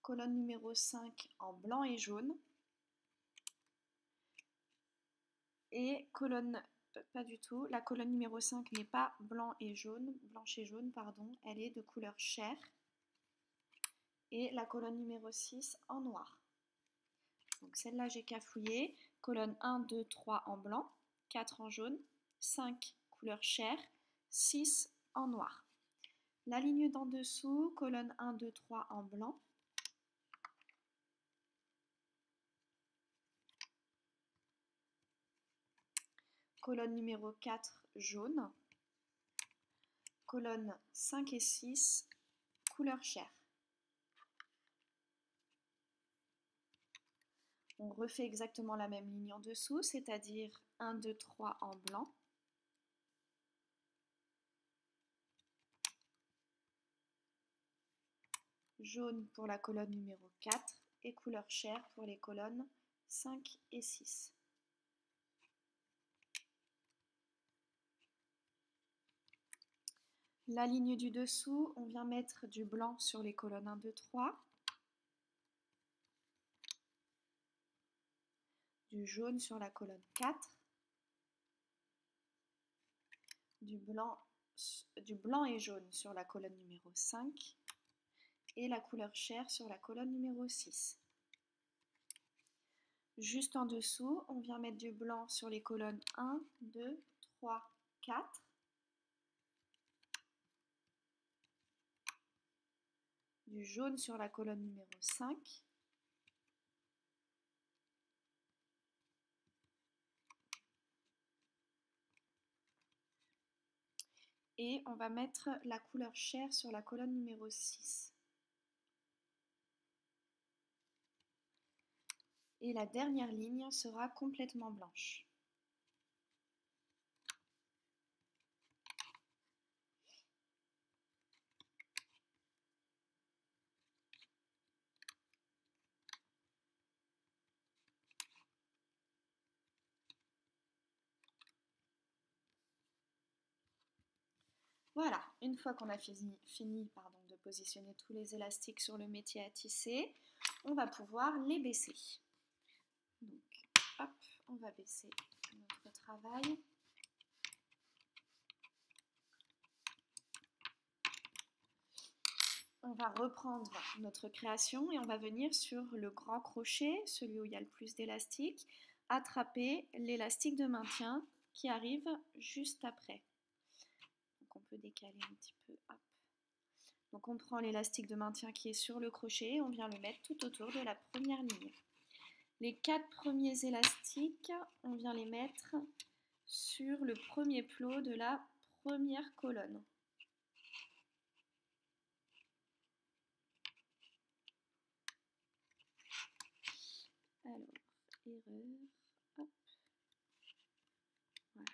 Colonne numéro 5 en blanc et jaune. Et colonne, pas du tout, la colonne numéro 5 n'est pas blanche et jaune, pardon, elle est de couleur chair. Et la colonne numéro 6 en noir. Donc celle-là j'ai cafouillé. Colonne 1, 2, 3 en blanc, 4 en jaune, 5 couleur chair, 6 en noir. La ligne d'en dessous, colonne 1, 2, 3 en blanc. Colonne numéro 4 jaune. Colonne 5 et 6 couleur chair. On refait exactement la même ligne en dessous, c'est-à-dire 1, 2, 3 en blanc. Jaune pour la colonne numéro 4 et couleur chair pour les colonnes 5 et 6. La ligne du dessous, on vient mettre du blanc sur les colonnes 1, 2, 3. Du jaune sur la colonne 4. Du blanc et jaune sur la colonne numéro 5. Et la couleur chair sur la colonne numéro 6. Juste en dessous, on vient mettre du blanc sur les colonnes 1, 2, 3, 4. Du jaune sur la colonne numéro 5. Et on va mettre la couleur chair sur la colonne numéro 6. Et la dernière ligne sera complètement blanche. Voilà, une fois qu'on a fini de positionner tous les élastiques sur le métier à tisser, on va pouvoir les baisser. Donc, hop, on va baisser notre travail. On va reprendre notre création et on va venir sur le grand crochet, celui où il y a le plus d'élastique, attraper l'élastique de maintien qui arrive juste après. Donc on peut décaler un petit peu. Hop. Donc on prend l'élastique de maintien qui est sur le crochet et on vient le mettre tout autour de la première ligne. Les 4 premiers élastiques, on vient les mettre sur le premier plot de la première colonne. Alors, erreur, hop. Voilà.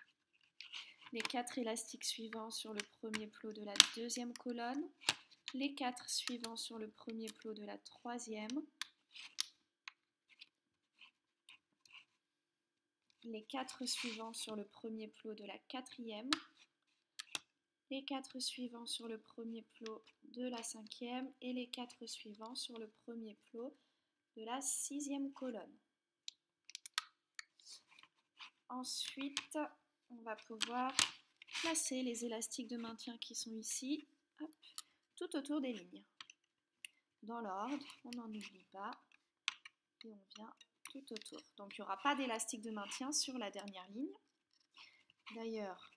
Les 4 élastiques suivants sur le premier plot de la deuxième colonne, les 4 suivants sur le premier plot de la troisième, les 4 suivants sur le premier plot de la quatrième, les 4 suivants sur le premier plot de la cinquième et les 4 suivants sur le premier plot de la sixième colonne. Ensuite, on va pouvoir placer les élastiques de maintien qui sont ici, hop, tout autour des lignes. Dans l'ordre, on n'en oublie pas, et on vient tout autour. Donc il n'y aura pas d'élastique de maintien sur la dernière ligne. D'ailleurs,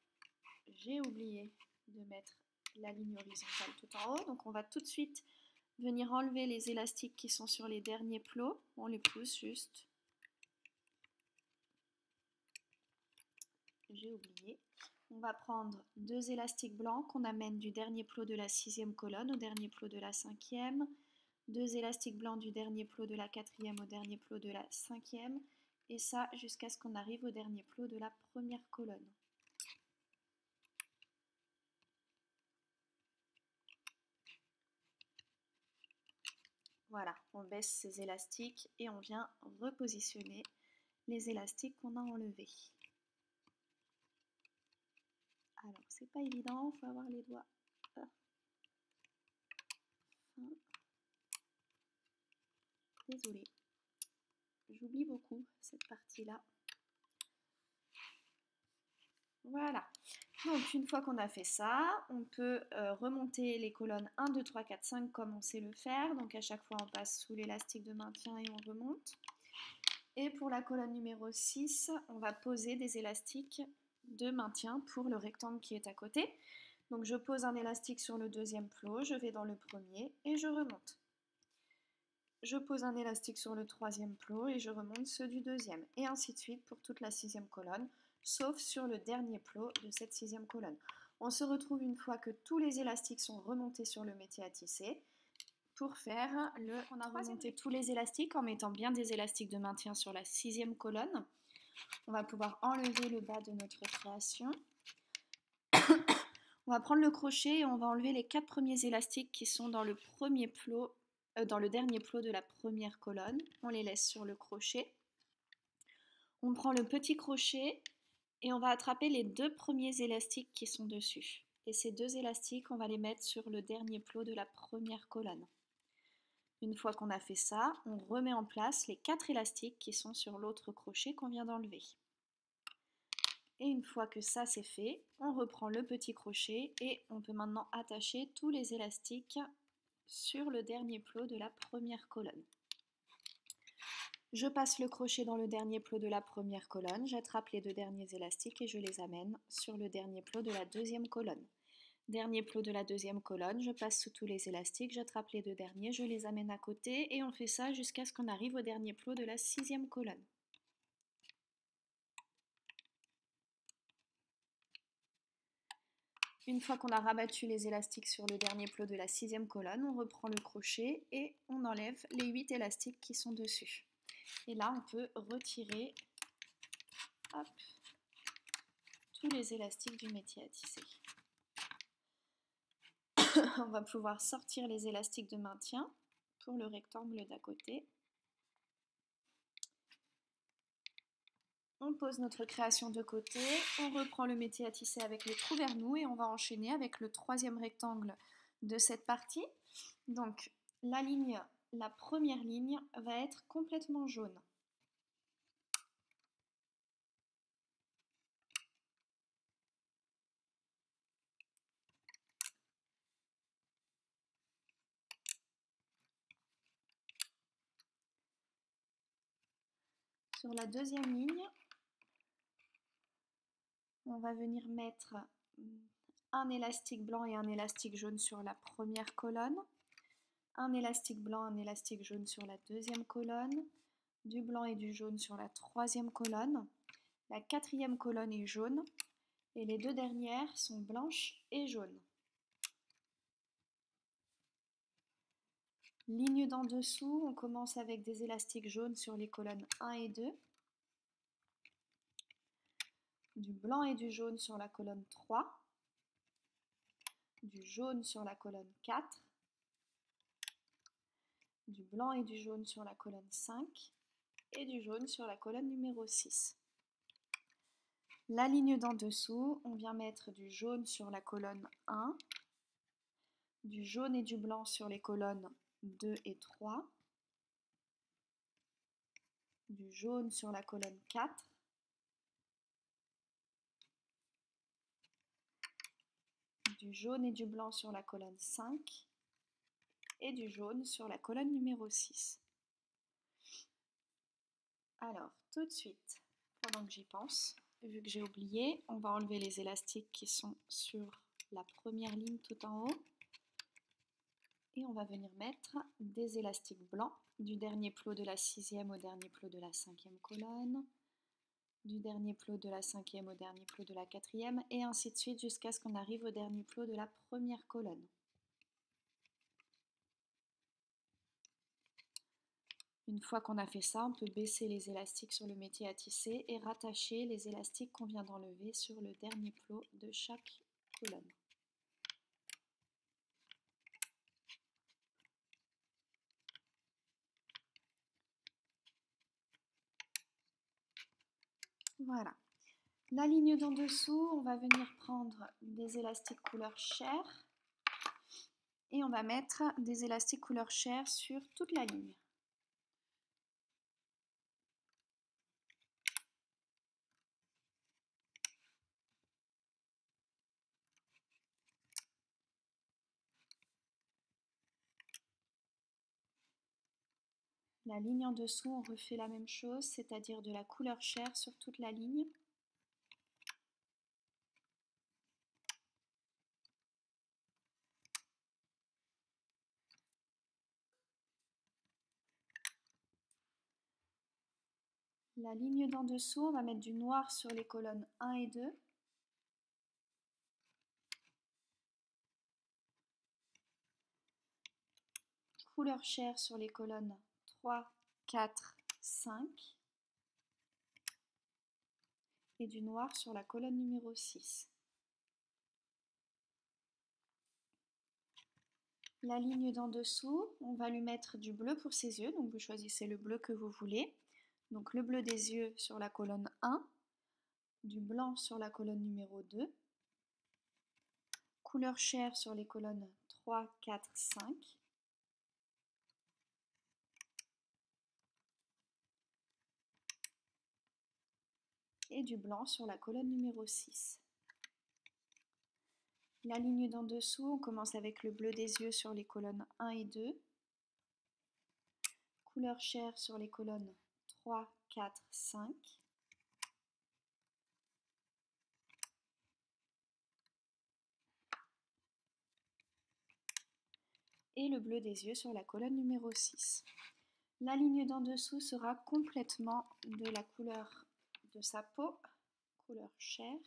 j'ai oublié de mettre la ligne horizontale tout en haut, donc on va tout de suite venir enlever les élastiques qui sont sur les derniers plots. On les pousse juste. J'ai oublié. On va prendre 2 élastiques blancs qu'on amène du dernier plot de la sixième colonne au dernier plot de la cinquième, 2 élastiques blancs du dernier plot de la quatrième au dernier plot de la cinquième, et ça jusqu'à ce qu'on arrive au dernier plot de la première colonne. Voilà, on baisse ces élastiques et on vient repositionner les élastiques qu'on a enlevés. Alors, c'est pas évident, il faut avoir les doigts fins. Désolée, j'oublie beaucoup cette partie-là. Voilà, donc une fois qu'on a fait ça, on peut remonter les colonnes 1, 2, 3, 4, 5 comme on sait le faire. Donc à chaque fois, on passe sous l'élastique de maintien et on remonte. Et pour la colonne numéro 6, on va poser des élastiques de maintien pour le rectangle qui est à côté. Donc je pose un élastique sur le deuxième plot, je vais dans le premier et je remonte. Je pose un élastique sur le troisième plot et je remonte ceux du deuxième. Et ainsi de suite pour toute la sixième colonne, sauf sur le dernier plot de cette sixième colonne. On se retrouve une fois que tous les élastiques sont remontés sur le métier à tisser pour faire le... On a remonté tous les élastiques en mettant bien des élastiques de maintien sur la sixième colonne. On va pouvoir enlever le bas de notre création. On va prendre le crochet et on va enlever les 4 premiers élastiques qui sont dans le premier plot, dans le dernier plot de la première colonne. On les laisse sur le crochet. On prend le petit crochet et on va attraper les 2 premiers élastiques qui sont dessus. Et ces 2 élastiques, on va les mettre sur le dernier plot de la première colonne. Une fois qu'on a fait ça, on remet en place les 4 élastiques qui sont sur l'autre crochet qu'on vient d'enlever. Et une fois que ça c'est fait, on reprend le petit crochet et on peut maintenant attacher tous les élastiques sur le dernier plot de la première colonne. Je passe le crochet dans le dernier plot de la première colonne, j'attrape les 2 derniers élastiques et je les amène sur le dernier plot de la deuxième colonne. Dernier plot de la deuxième colonne, je passe sous tous les élastiques, j'attrape les 2 derniers, je les amène à côté et on fait ça jusqu'à ce qu'on arrive au dernier plot de la sixième colonne. Une fois qu'on a rabattu les élastiques sur le dernier plot de la sixième colonne, on reprend le crochet et on enlève les 8 élastiques qui sont dessus. Et là, on peut retirer hop, tous les élastiques du métier à tisser. On va pouvoir sortir les élastiques de maintien pour le rectangle d'à côté. On pose notre création de côté, on reprend le métier à tisser avec les trous vers nous et on va enchaîner avec le troisième rectangle de cette partie. Donc la première ligne va être complètement jaune. Sur la deuxième ligne, on va venir mettre un élastique blanc et un élastique jaune sur la première colonne, un élastique blanc, un élastique jaune sur la deuxième colonne, du blanc et du jaune sur la troisième colonne, la quatrième colonne est jaune et les 2 dernières sont blanches et jaunes. Ligne d'en dessous, on commence avec des élastiques jaunes sur les colonnes 1 et 2, du blanc et du jaune sur la colonne 3, du jaune sur la colonne 4, du blanc et du jaune sur la colonne 5 et du jaune sur la colonne numéro 6. La ligne d'en dessous, on vient mettre du jaune sur la colonne 1, du jaune et du blanc sur les colonnes 2 et 3, du jaune sur la colonne 4, du jaune et du blanc sur la colonne 5 et du jaune sur la colonne numéro 6. Alors, tout de suite, pendant que j'y pense, vu que j'ai oublié, on va enlever les élastiques qui sont sur la première ligne tout en haut. Et on va venir mettre des élastiques blancs du dernier plot de la 6e au dernier plot de la 5e colonne, du dernier plot de la 5e au dernier plot de la 4e, et ainsi de suite jusqu'à ce qu'on arrive au dernier plot de la première colonne. Une fois qu'on a fait ça, on peut baisser les élastiques sur le métier à tisser et rattacher les élastiques qu'on vient d'enlever sur le dernier plot de chaque colonne. Voilà. La ligne d'en dessous, on va venir prendre des élastiques couleur chair et on va mettre des élastiques couleur chair sur toute la ligne. La ligne en dessous, on refait la même chose, c'est-à-dire de la couleur chair sur toute la ligne. La ligne d'en dessous, on va mettre du noir sur les colonnes 1 et 2. Couleur chair sur les colonnes 3, 4, 5. Et du noir sur la colonne numéro 6. La ligne d'en dessous, on va lui mettre du bleu pour ses yeux, donc vous choisissez le bleu que vous voulez. Donc le bleu des yeux sur la colonne 1, du blanc sur la colonne numéro 2, couleur chair sur les colonnes 3, 4, 5, et du blanc sur la colonne numéro 6. La ligne d'en dessous, on commence avec le bleu des yeux sur les colonnes 1 et 2, couleur chair sur les colonnes 3, 4, 5, et le bleu des yeux sur la colonne numéro 6. La ligne d'en dessous sera complètement de la couleur de sa peau, couleur chair.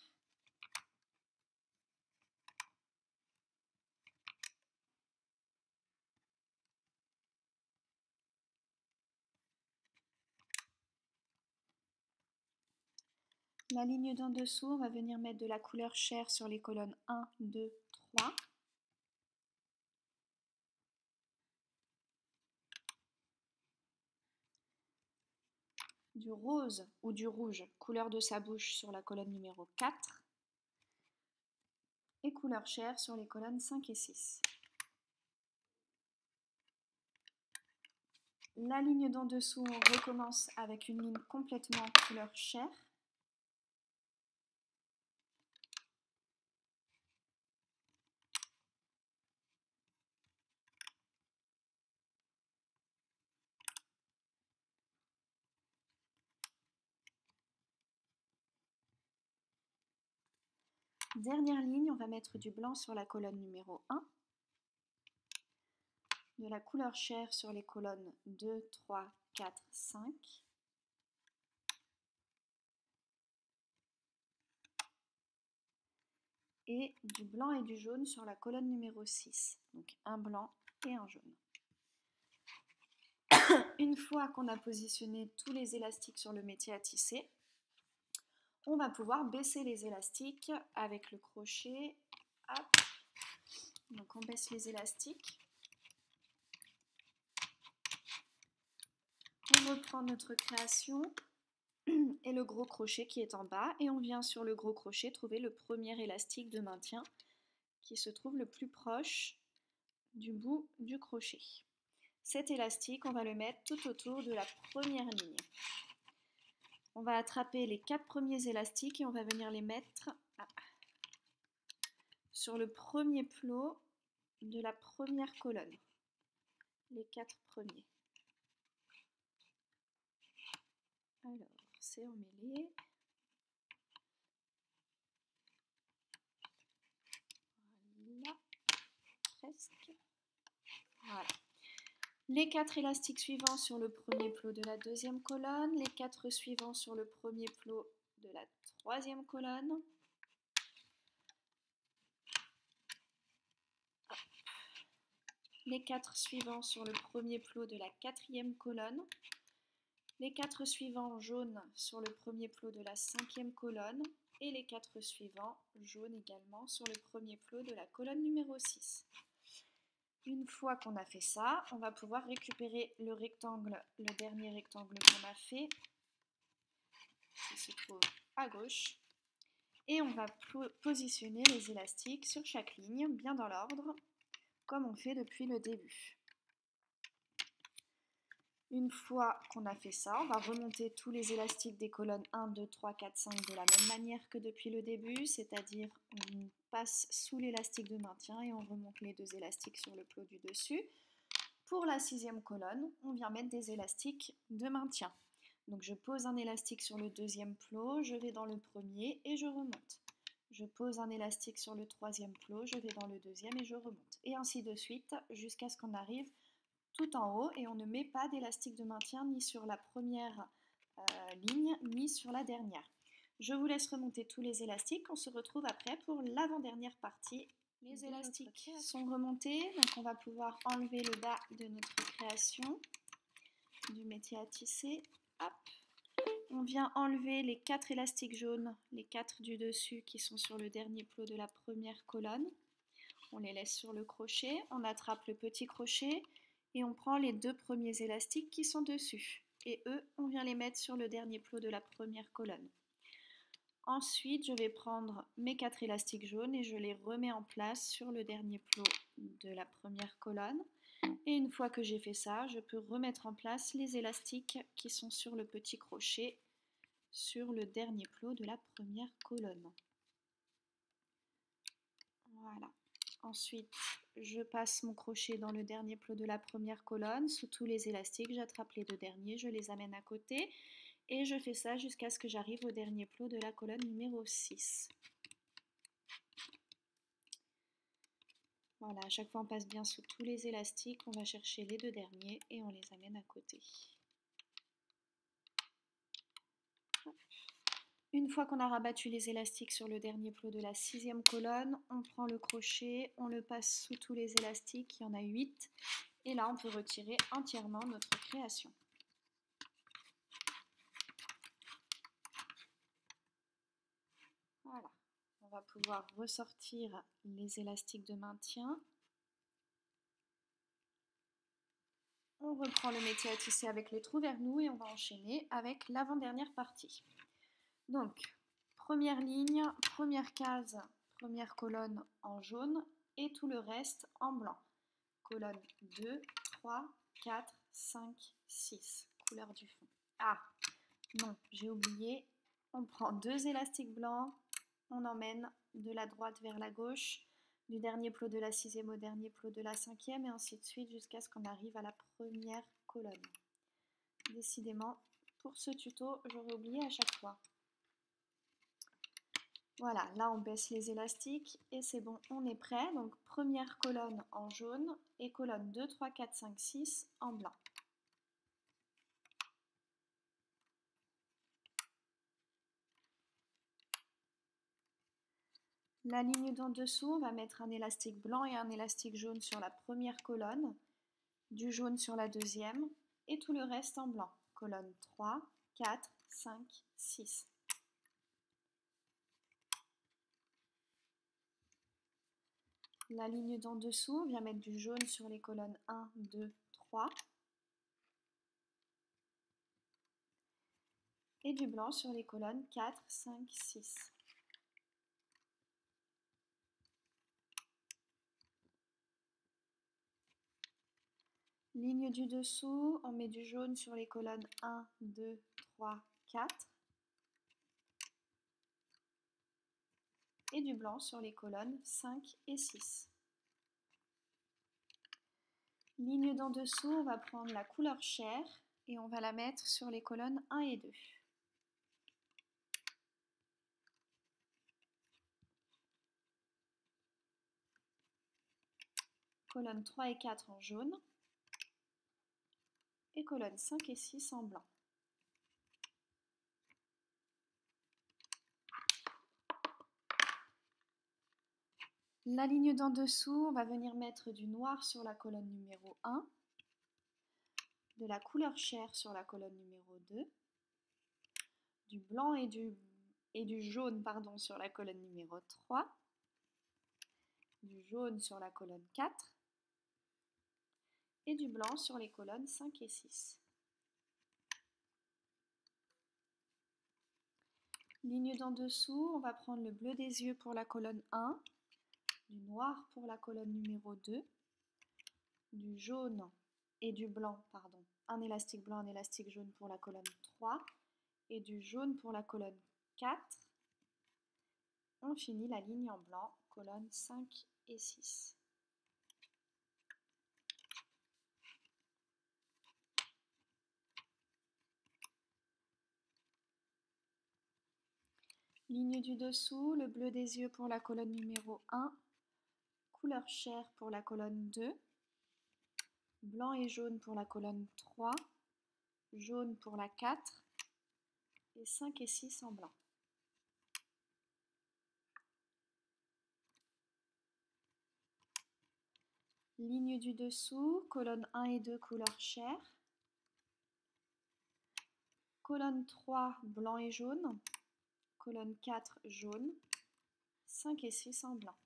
La ligne d'en dessous, on va venir mettre de la couleur chair sur les colonnes 1, 2, 3. Du rose ou du rouge, couleur de sa bouche sur la colonne numéro 4. Et couleur chair sur les colonnes 5 et 6. La ligne d'en dessous, on recommence avec une ligne complètement couleur chair. Dernière ligne, on va mettre du blanc sur la colonne numéro 1, de la couleur chair sur les colonnes 2, 3, 4, 5, et du blanc et du jaune sur la colonne numéro 6. Donc un blanc et un jaune. Une fois qu'on a positionné tous les élastiques sur le métier à tisser, on va pouvoir baisser les élastiques avec le crochet. Hop. Donc on baisse les élastiques. On reprend notre création. et le gros crochet qui est en bas. Et on vient sur le gros crochet trouver le premier élastique de maintien qui se trouve le plus proche du bout du crochet. Cet élastique, on va le mettre tout autour de la première ligne. On va attraper les 4 premiers élastiques et on va venir les mettre sur le premier plot de la première colonne. Les 4 premiers. Alors, c'est emmêlé. Voilà, presque. Voilà. Les 4 élastiques suivants sur le premier plot de la deuxième colonne, les 4 suivants sur le premier plot de la troisième colonne. Les 4 suivants sur le premier plot de la quatrième colonne. Les 4 suivants jaunes sur le premier plot de la cinquième colonne. Et les 4 suivants jaunes également sur le premier plot de la colonne numéro 6. Une fois qu'on a fait ça, on va pouvoir récupérer le rectangle, le dernier rectangle qu'on a fait, qui se trouve à gauche. Et on va positionner les élastiques sur chaque ligne, bien dans l'ordre, comme on fait depuis le début. Une fois qu'on a fait ça, on va remonter tous les élastiques des colonnes 1, 2, 3, 4, 5 de la même manière que depuis le début, c'est-à-dire on passe sous l'élastique de maintien et on remonte les 2 élastiques sur le plot du dessus. Pour la 6e colonne, on vient mettre des élastiques de maintien. Donc je pose un élastique sur le 2e plot, je vais dans le premier et je remonte. Je pose un élastique sur le 3e plot, je vais dans le 2e et je remonte. Et ainsi de suite jusqu'à ce qu'on arrive tout en haut et on ne met pas d'élastique de maintien ni sur la première ligne ni sur la dernière. Je vous laisse remonter tous les élastiques, on se retrouve après pour l'avant-dernière partie. Les élastiques sont remontés, donc on va pouvoir enlever le bas de notre création du métier à tisser. Hop. On vient enlever les 4 élastiques jaunes, les 4 du dessus qui sont sur le dernier plot de la première colonne. On les laisse sur le crochet, on attrape le petit crochet et on prend les 2 premiers élastiques qui sont dessus. Et eux, on vient les mettre sur le dernier plot de la première colonne. Ensuite, je vais prendre mes 4 élastiques jaunes et je les remets en place sur le dernier plot de la première colonne. Et une fois que j'ai fait ça, je peux remettre en place les élastiques qui sont sur le petit crochet sur le dernier plot de la première colonne. Voilà. Ensuite, je passe mon crochet dans le dernier plot de la première colonne, sous tous les élastiques, j'attrape les 2 derniers, je les amène à côté et je fais ça jusqu'à ce que j'arrive au dernier plot de la colonne numéro 6. Voilà, à chaque fois on passe bien sous tous les élastiques, on va chercher les 2 derniers et on les amène à côté. Une fois qu'on a rabattu les élastiques sur le dernier plot de la 6e colonne, on prend le crochet, on le passe sous tous les élastiques, il y en a 8, et là on peut retirer entièrement notre création. Voilà, on va pouvoir ressortir les élastiques de maintien. On reprend le métier à tisser avec les trous vers nous et on va enchaîner avec l'avant-dernière partie. Donc, première ligne, première case, première colonne en jaune et tout le reste en blanc. Colonne 2, 3, 4, 5, 6, couleur du fond. Ah, non, j'ai oublié, on prend 2 élastiques blancs, on emmène de la droite vers la gauche, du dernier plot de la 6e au dernier plot de la 5e et ainsi de suite jusqu'à ce qu'on arrive à la première colonne. Décidément, pour ce tuto, j'aurais oublié à chaque fois. Voilà, là on baisse les élastiques et c'est bon, on est prêt. Donc première colonne en jaune et colonne 2, 3, 4, 5, 6 en blanc. La ligne d'en dessous, on va mettre un élastique blanc et un élastique jaune sur la première colonne, du jaune sur la deuxième et tout le reste en blanc. Colonne 3, 4, 5, 6. La ligne d'en dessous, on vient mettre du jaune sur les colonnes 1, 2, 3. et du blanc sur les colonnes 4, 5, 6. Ligne du dessous, on met du jaune sur les colonnes 1, 2, 3, 4. Et du blanc sur les colonnes 5 et 6. Ligne d'en dessous, on va prendre la couleur chair et on va la mettre sur les colonnes 1 et 2. Colonnes 3 et 4 en jaune et colonnes 5 et 6 en blanc. La ligne d'en dessous, on va venir mettre du noir sur la colonne numéro 1, de la couleur chair sur la colonne numéro 2, du blanc et du jaune sur la colonne numéro 3, du jaune sur la colonne 4 et du blanc sur les colonnes 5 et 6. Ligne d'en dessous, on va prendre le bleu des yeux pour la colonne 1, du noir pour la colonne numéro 2, du jaune et du blanc, un élastique blanc, un élastique jaune pour la colonne 3 et du jaune pour la colonne 4. On finit la ligne en blanc, colonnes 5 et 6. Ligne du dessous, le bleu des yeux pour la colonne numéro 1, couleur chair pour la colonne 2, blanc et jaune pour la colonne 3, jaune pour la 4 et 5 et 6 en blanc. Ligne du dessous, colonne 1 et 2 couleur chair, colonne 3 blanc et jaune, colonne 4 jaune, 5 et 6 en blanc.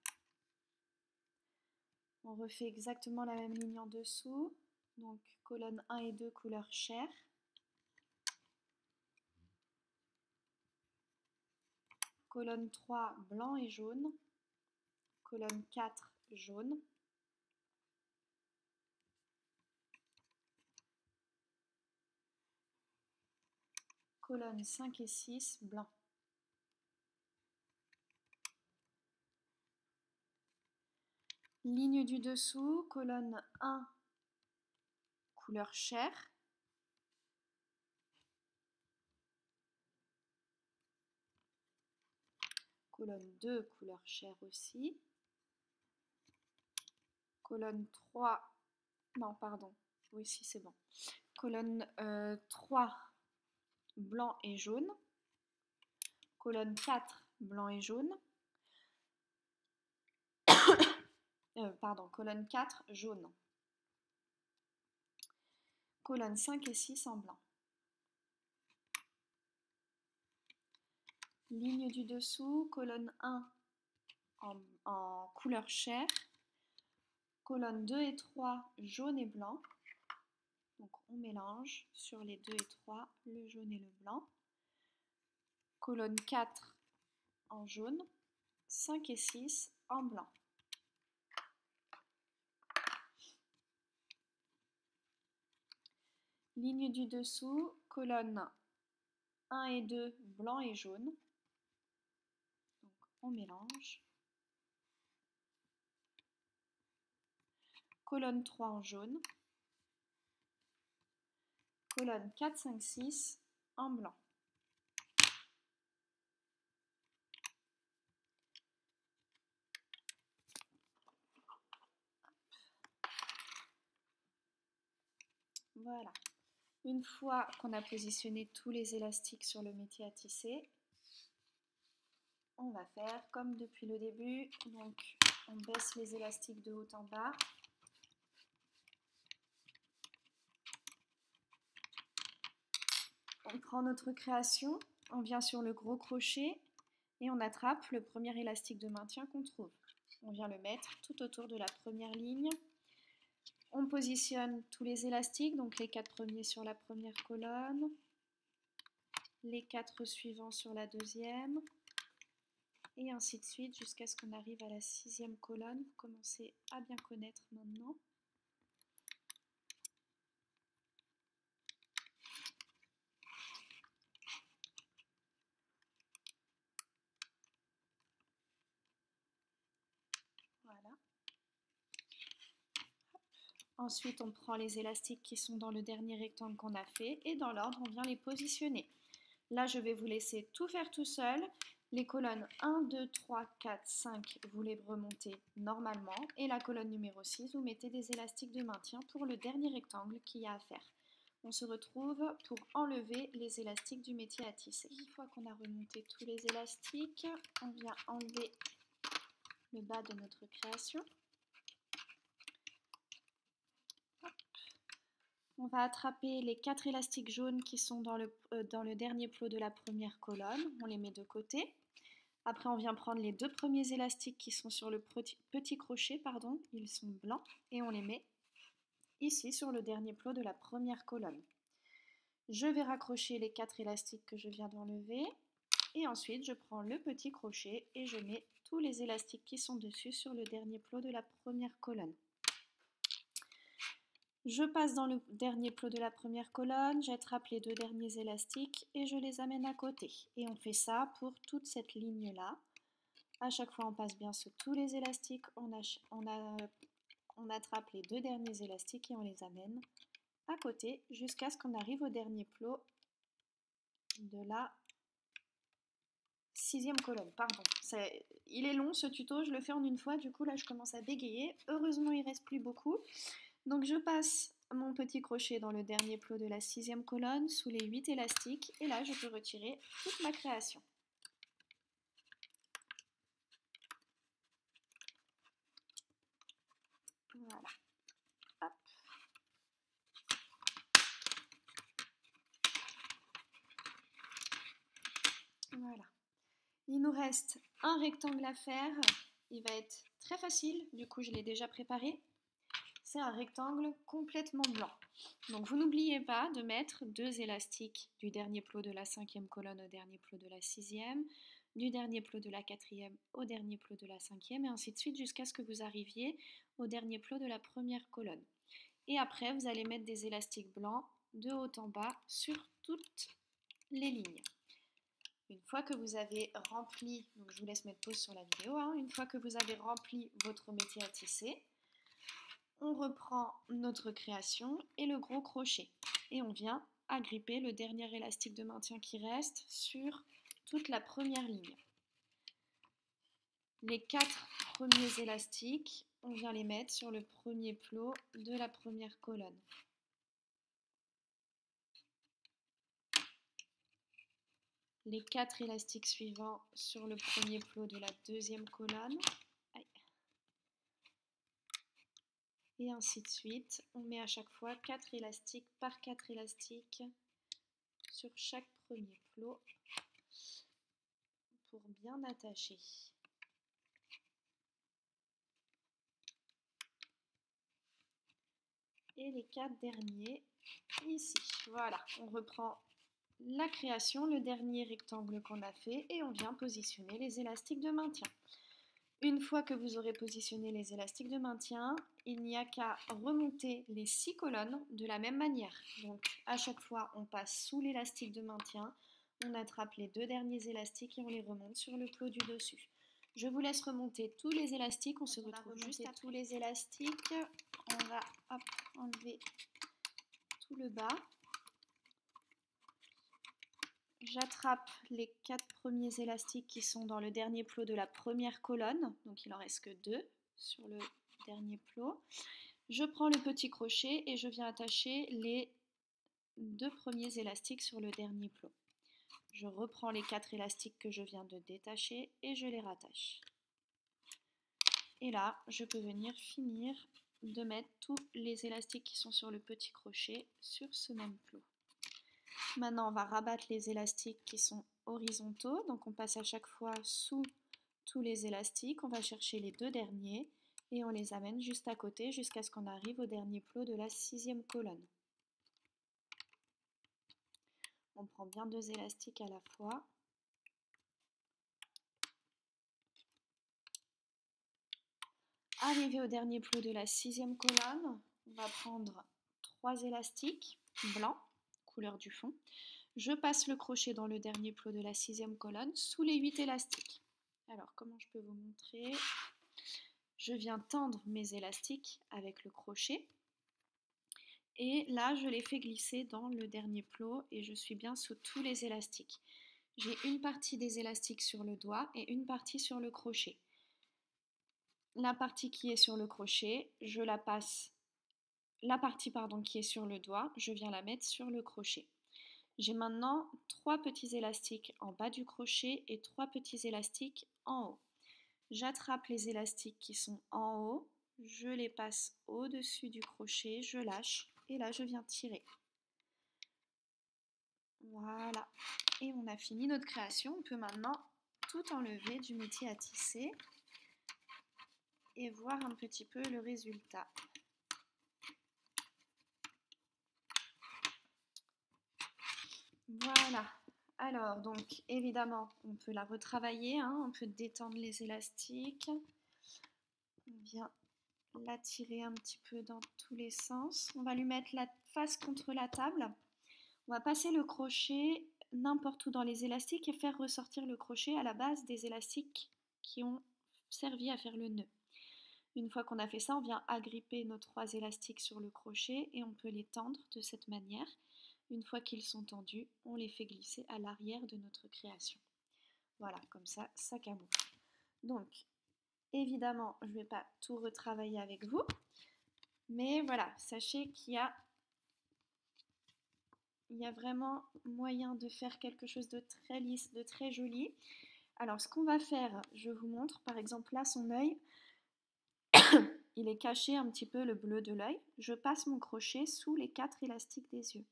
On refait exactement la même ligne en dessous, donc colonne 1 et 2 couleur chair, colonne 3 blanc et jaune, colonne 4 jaune, colonne 5 et 6 blanc. Ligne du dessous, colonne 1 couleur chair, colonne 2 couleur chair aussi, colonne 3, non pardon, oui si c'est bon, colonne 3 blanc et jaune, colonne 4 blanc et jaune, colonne 4 jaune, colonne 5 et 6 en blanc. Ligne du dessous, colonne 1 en couleur chair, colonne 2 et 3 jaune et blanc, donc on mélange sur les 2 et 3 le jaune et le blanc, colonne 4 en jaune, 5 et 6 en blanc. Ligne du dessous, colonne 1 et 2 blanc et jaune, donc on mélange. Colonne 3 en jaune, colonne 4, 5, 6 en blanc. Voilà. Une fois qu'on a positionné tous les élastiques sur le métier à tisser, on va faire comme depuis le début. Donc, on baisse les élastiques de haut en bas. On prend notre création, on vient sur le gros crochet et on attrape le premier élastique de maintien qu'on trouve. On vient le mettre tout autour de la première ligne. On positionne tous les élastiques, donc les 4 premiers sur la première colonne, les 4 suivants sur la deuxième, et ainsi de suite jusqu'à ce qu'on arrive à la 6e colonne. Vous commencez à bien connaître maintenant. Voilà. Ensuite, on prend les élastiques qui sont dans le dernier rectangle qu'on a fait et dans l'ordre, on vient les positionner. Là, je vais vous laisser tout faire tout seul. Les colonnes 1, 2, 3, 4, 5, vous les remontez normalement. Et la colonne numéro 6, vous mettez des élastiques de maintien pour le dernier rectangle qu'il y a à faire. On se retrouve pour enlever les élastiques du métier à tisser. Une fois qu'on a remonté tous les élastiques, on vient enlever le bas de notre création. On va attraper les 4 élastiques jaunes qui sont dans le dernier plot de la première colonne. On les met de côté. Après, on vient prendre les 2 premiers élastiques qui sont sur le petit crochet, pardon, ils sont blancs, et on les met ici sur le dernier plot de la première colonne. Je vais raccrocher les 4 élastiques que je viens d'enlever, et ensuite je prends le petit crochet et je mets tous les élastiques qui sont dessus sur le dernier plot de la première colonne. Je passe dans le dernier plot de la première colonne, j'attrape les 2 derniers élastiques et je les amène à côté. Et on fait ça pour toute cette ligne-là. À chaque fois, on passe bien sous tous les élastiques, on attrape les 2 derniers élastiques et on les amène à côté jusqu'à ce qu'on arrive au dernier plot de la 6e colonne. Pardon, il est long ce tuto, je le fais en une fois, du coup là je commence à bégayer. Heureusement, il ne reste plus beaucoup. Donc je passe mon petit crochet dans le dernier plot de la 6e colonne sous les 8 élastiques et là je peux retirer toute ma création. Voilà. Hop. Voilà. Il nous reste un rectangle à faire. Il va être très facile, du coup je l'ai déjà préparé. C'est un rectangle complètement blanc. Donc vous n'oubliez pas de mettre 2 élastiques du dernier plot de la 5e colonne au dernier plot de la 6e, du dernier plot de la 4e au dernier plot de la 5e, et ainsi de suite jusqu'à ce que vous arriviez au dernier plot de la première colonne. Et après, vous allez mettre des élastiques blancs de haut en bas sur toutes les lignes. Une fois que vous avez rempli, donc je vous laisse mettre pause sur la vidéo, une fois que vous avez rempli votre métier à tisser, on reprend notre création et le gros crochet et on vient agripper le dernier élastique de maintien qui reste sur toute la première ligne. Les 4 premiers élastiques, on vient les mettre sur le premier plot de la première colonne. Les 4 élastiques suivants sur le premier plot de la deuxième colonne. Et ainsi de suite. On met à chaque fois 4 élastiques par 4 élastiques sur chaque premier plot pour bien attacher. Et les 4 derniers ici. Voilà, on reprend la création, le dernier rectangle qu'on a fait et on vient positionner les élastiques de maintien. Une fois que vous aurez positionné les élastiques de maintien, il n'y a qu'à remonter les 6 colonnes de la même manière. Donc à chaque fois, on passe sous l'élastique de maintien, on attrape les 2 derniers élastiques et on les remonte sur le plot du dessus. Je vous laisse remonter tous les élastiques, on se retrouve juste après. Tous les élastiques, on va enlever tout le bas. J'attrape les 4 premiers élastiques qui sont dans le dernier plot de la première colonne, donc il n'en reste que 2 sur le dernier plot. Je prends le petit crochet et je viens attacher les 2 premiers élastiques sur le dernier plot. Je reprends les 4 élastiques que je viens de détacher et je les rattache. Et là, je peux venir finir de mettre tous les élastiques qui sont sur le petit crochet sur ce même plot. Maintenant, on va rabattre les élastiques qui sont horizontaux. Donc, on passe à chaque fois sous tous les élastiques. On va chercher les 2 derniers et on les amène juste à côté jusqu'à ce qu'on arrive au dernier plot de la 6e colonne. On prend bien 2 élastiques à la fois. Arrivé au dernier plot de la 6e colonne, on va prendre 3 élastiques blancs, couleur du fond. Je passe le crochet dans le dernier plot de la 6e colonne sous les 8 élastiques. Alors, comment je peux vous montrer? Je viens tendre mes élastiques avec le crochet. Et là, je les fais glisser dans le dernier plot et je suis bien sous tous les élastiques. J'ai une partie des élastiques sur le doigt et une partie sur le crochet. La partie qui est sur le crochet, je la passe. La partie qui est sur le doigt, je viens la mettre sur le crochet. J'ai maintenant 3 petits élastiques en bas du crochet et 3 petits élastiques en haut. J'attrape les élastiques qui sont en haut, je les passe au-dessus du crochet, je lâche et là je viens tirer. Voilà, et on a fini notre création. On peut maintenant tout enlever du métier à tisser et voir un petit peu le résultat. Voilà, alors donc évidemment on peut la retravailler, on peut détendre les élastiques, on vient la tirer un petit peu dans tous les sens. On va lui mettre la face contre la table. On va passer le crochet n'importe où dans les élastiques et faire ressortir le crochet à la base des élastiques qui ont servi à faire le nœud. Une fois qu'on a fait ça, on vient agripper nos 3 élastiques sur le crochet et on peut les tendre de cette manière. Une fois qu'ils sont tendus, on les fait glisser à l'arrière de notre création. Voilà, comme ça, ça camoufle. Donc, évidemment, je ne vais pas tout retravailler avec vous, mais voilà, sachez qu'il y a vraiment moyen de faire quelque chose de très lisse, de très joli. Alors, ce qu'on va faire, je vous montre, par exemple là, son œil, il est caché un petit peu le bleu de l'œil. Je passe mon crochet sous les 4 élastiques des yeux.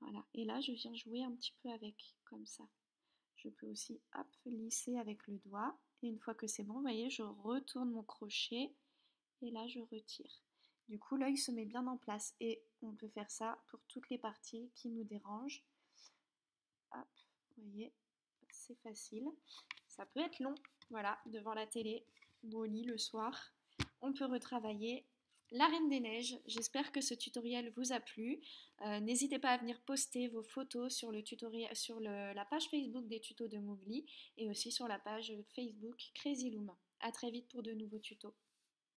Voilà, et là, je viens jouer un petit peu avec, comme ça. Je peux aussi lisser avec le doigt. Et une fois que c'est bon, vous voyez, je retourne mon crochet et là, je retire. Du coup, l'œil se met bien en place et on peut faire ça pour toutes les parties qui nous dérangent. Hop, vous voyez, c'est facile. Ça peut être long, voilà, devant la télé ou au lit le soir. On peut retravailler la Reine des Neiges. J'espère que ce tutoriel vous a plu. N'hésitez pas à venir poster vos photos sur, la page Facebook des tutos de Mowgli et aussi sur la page Facebook Crazy Loom. A très vite pour de nouveaux tutos.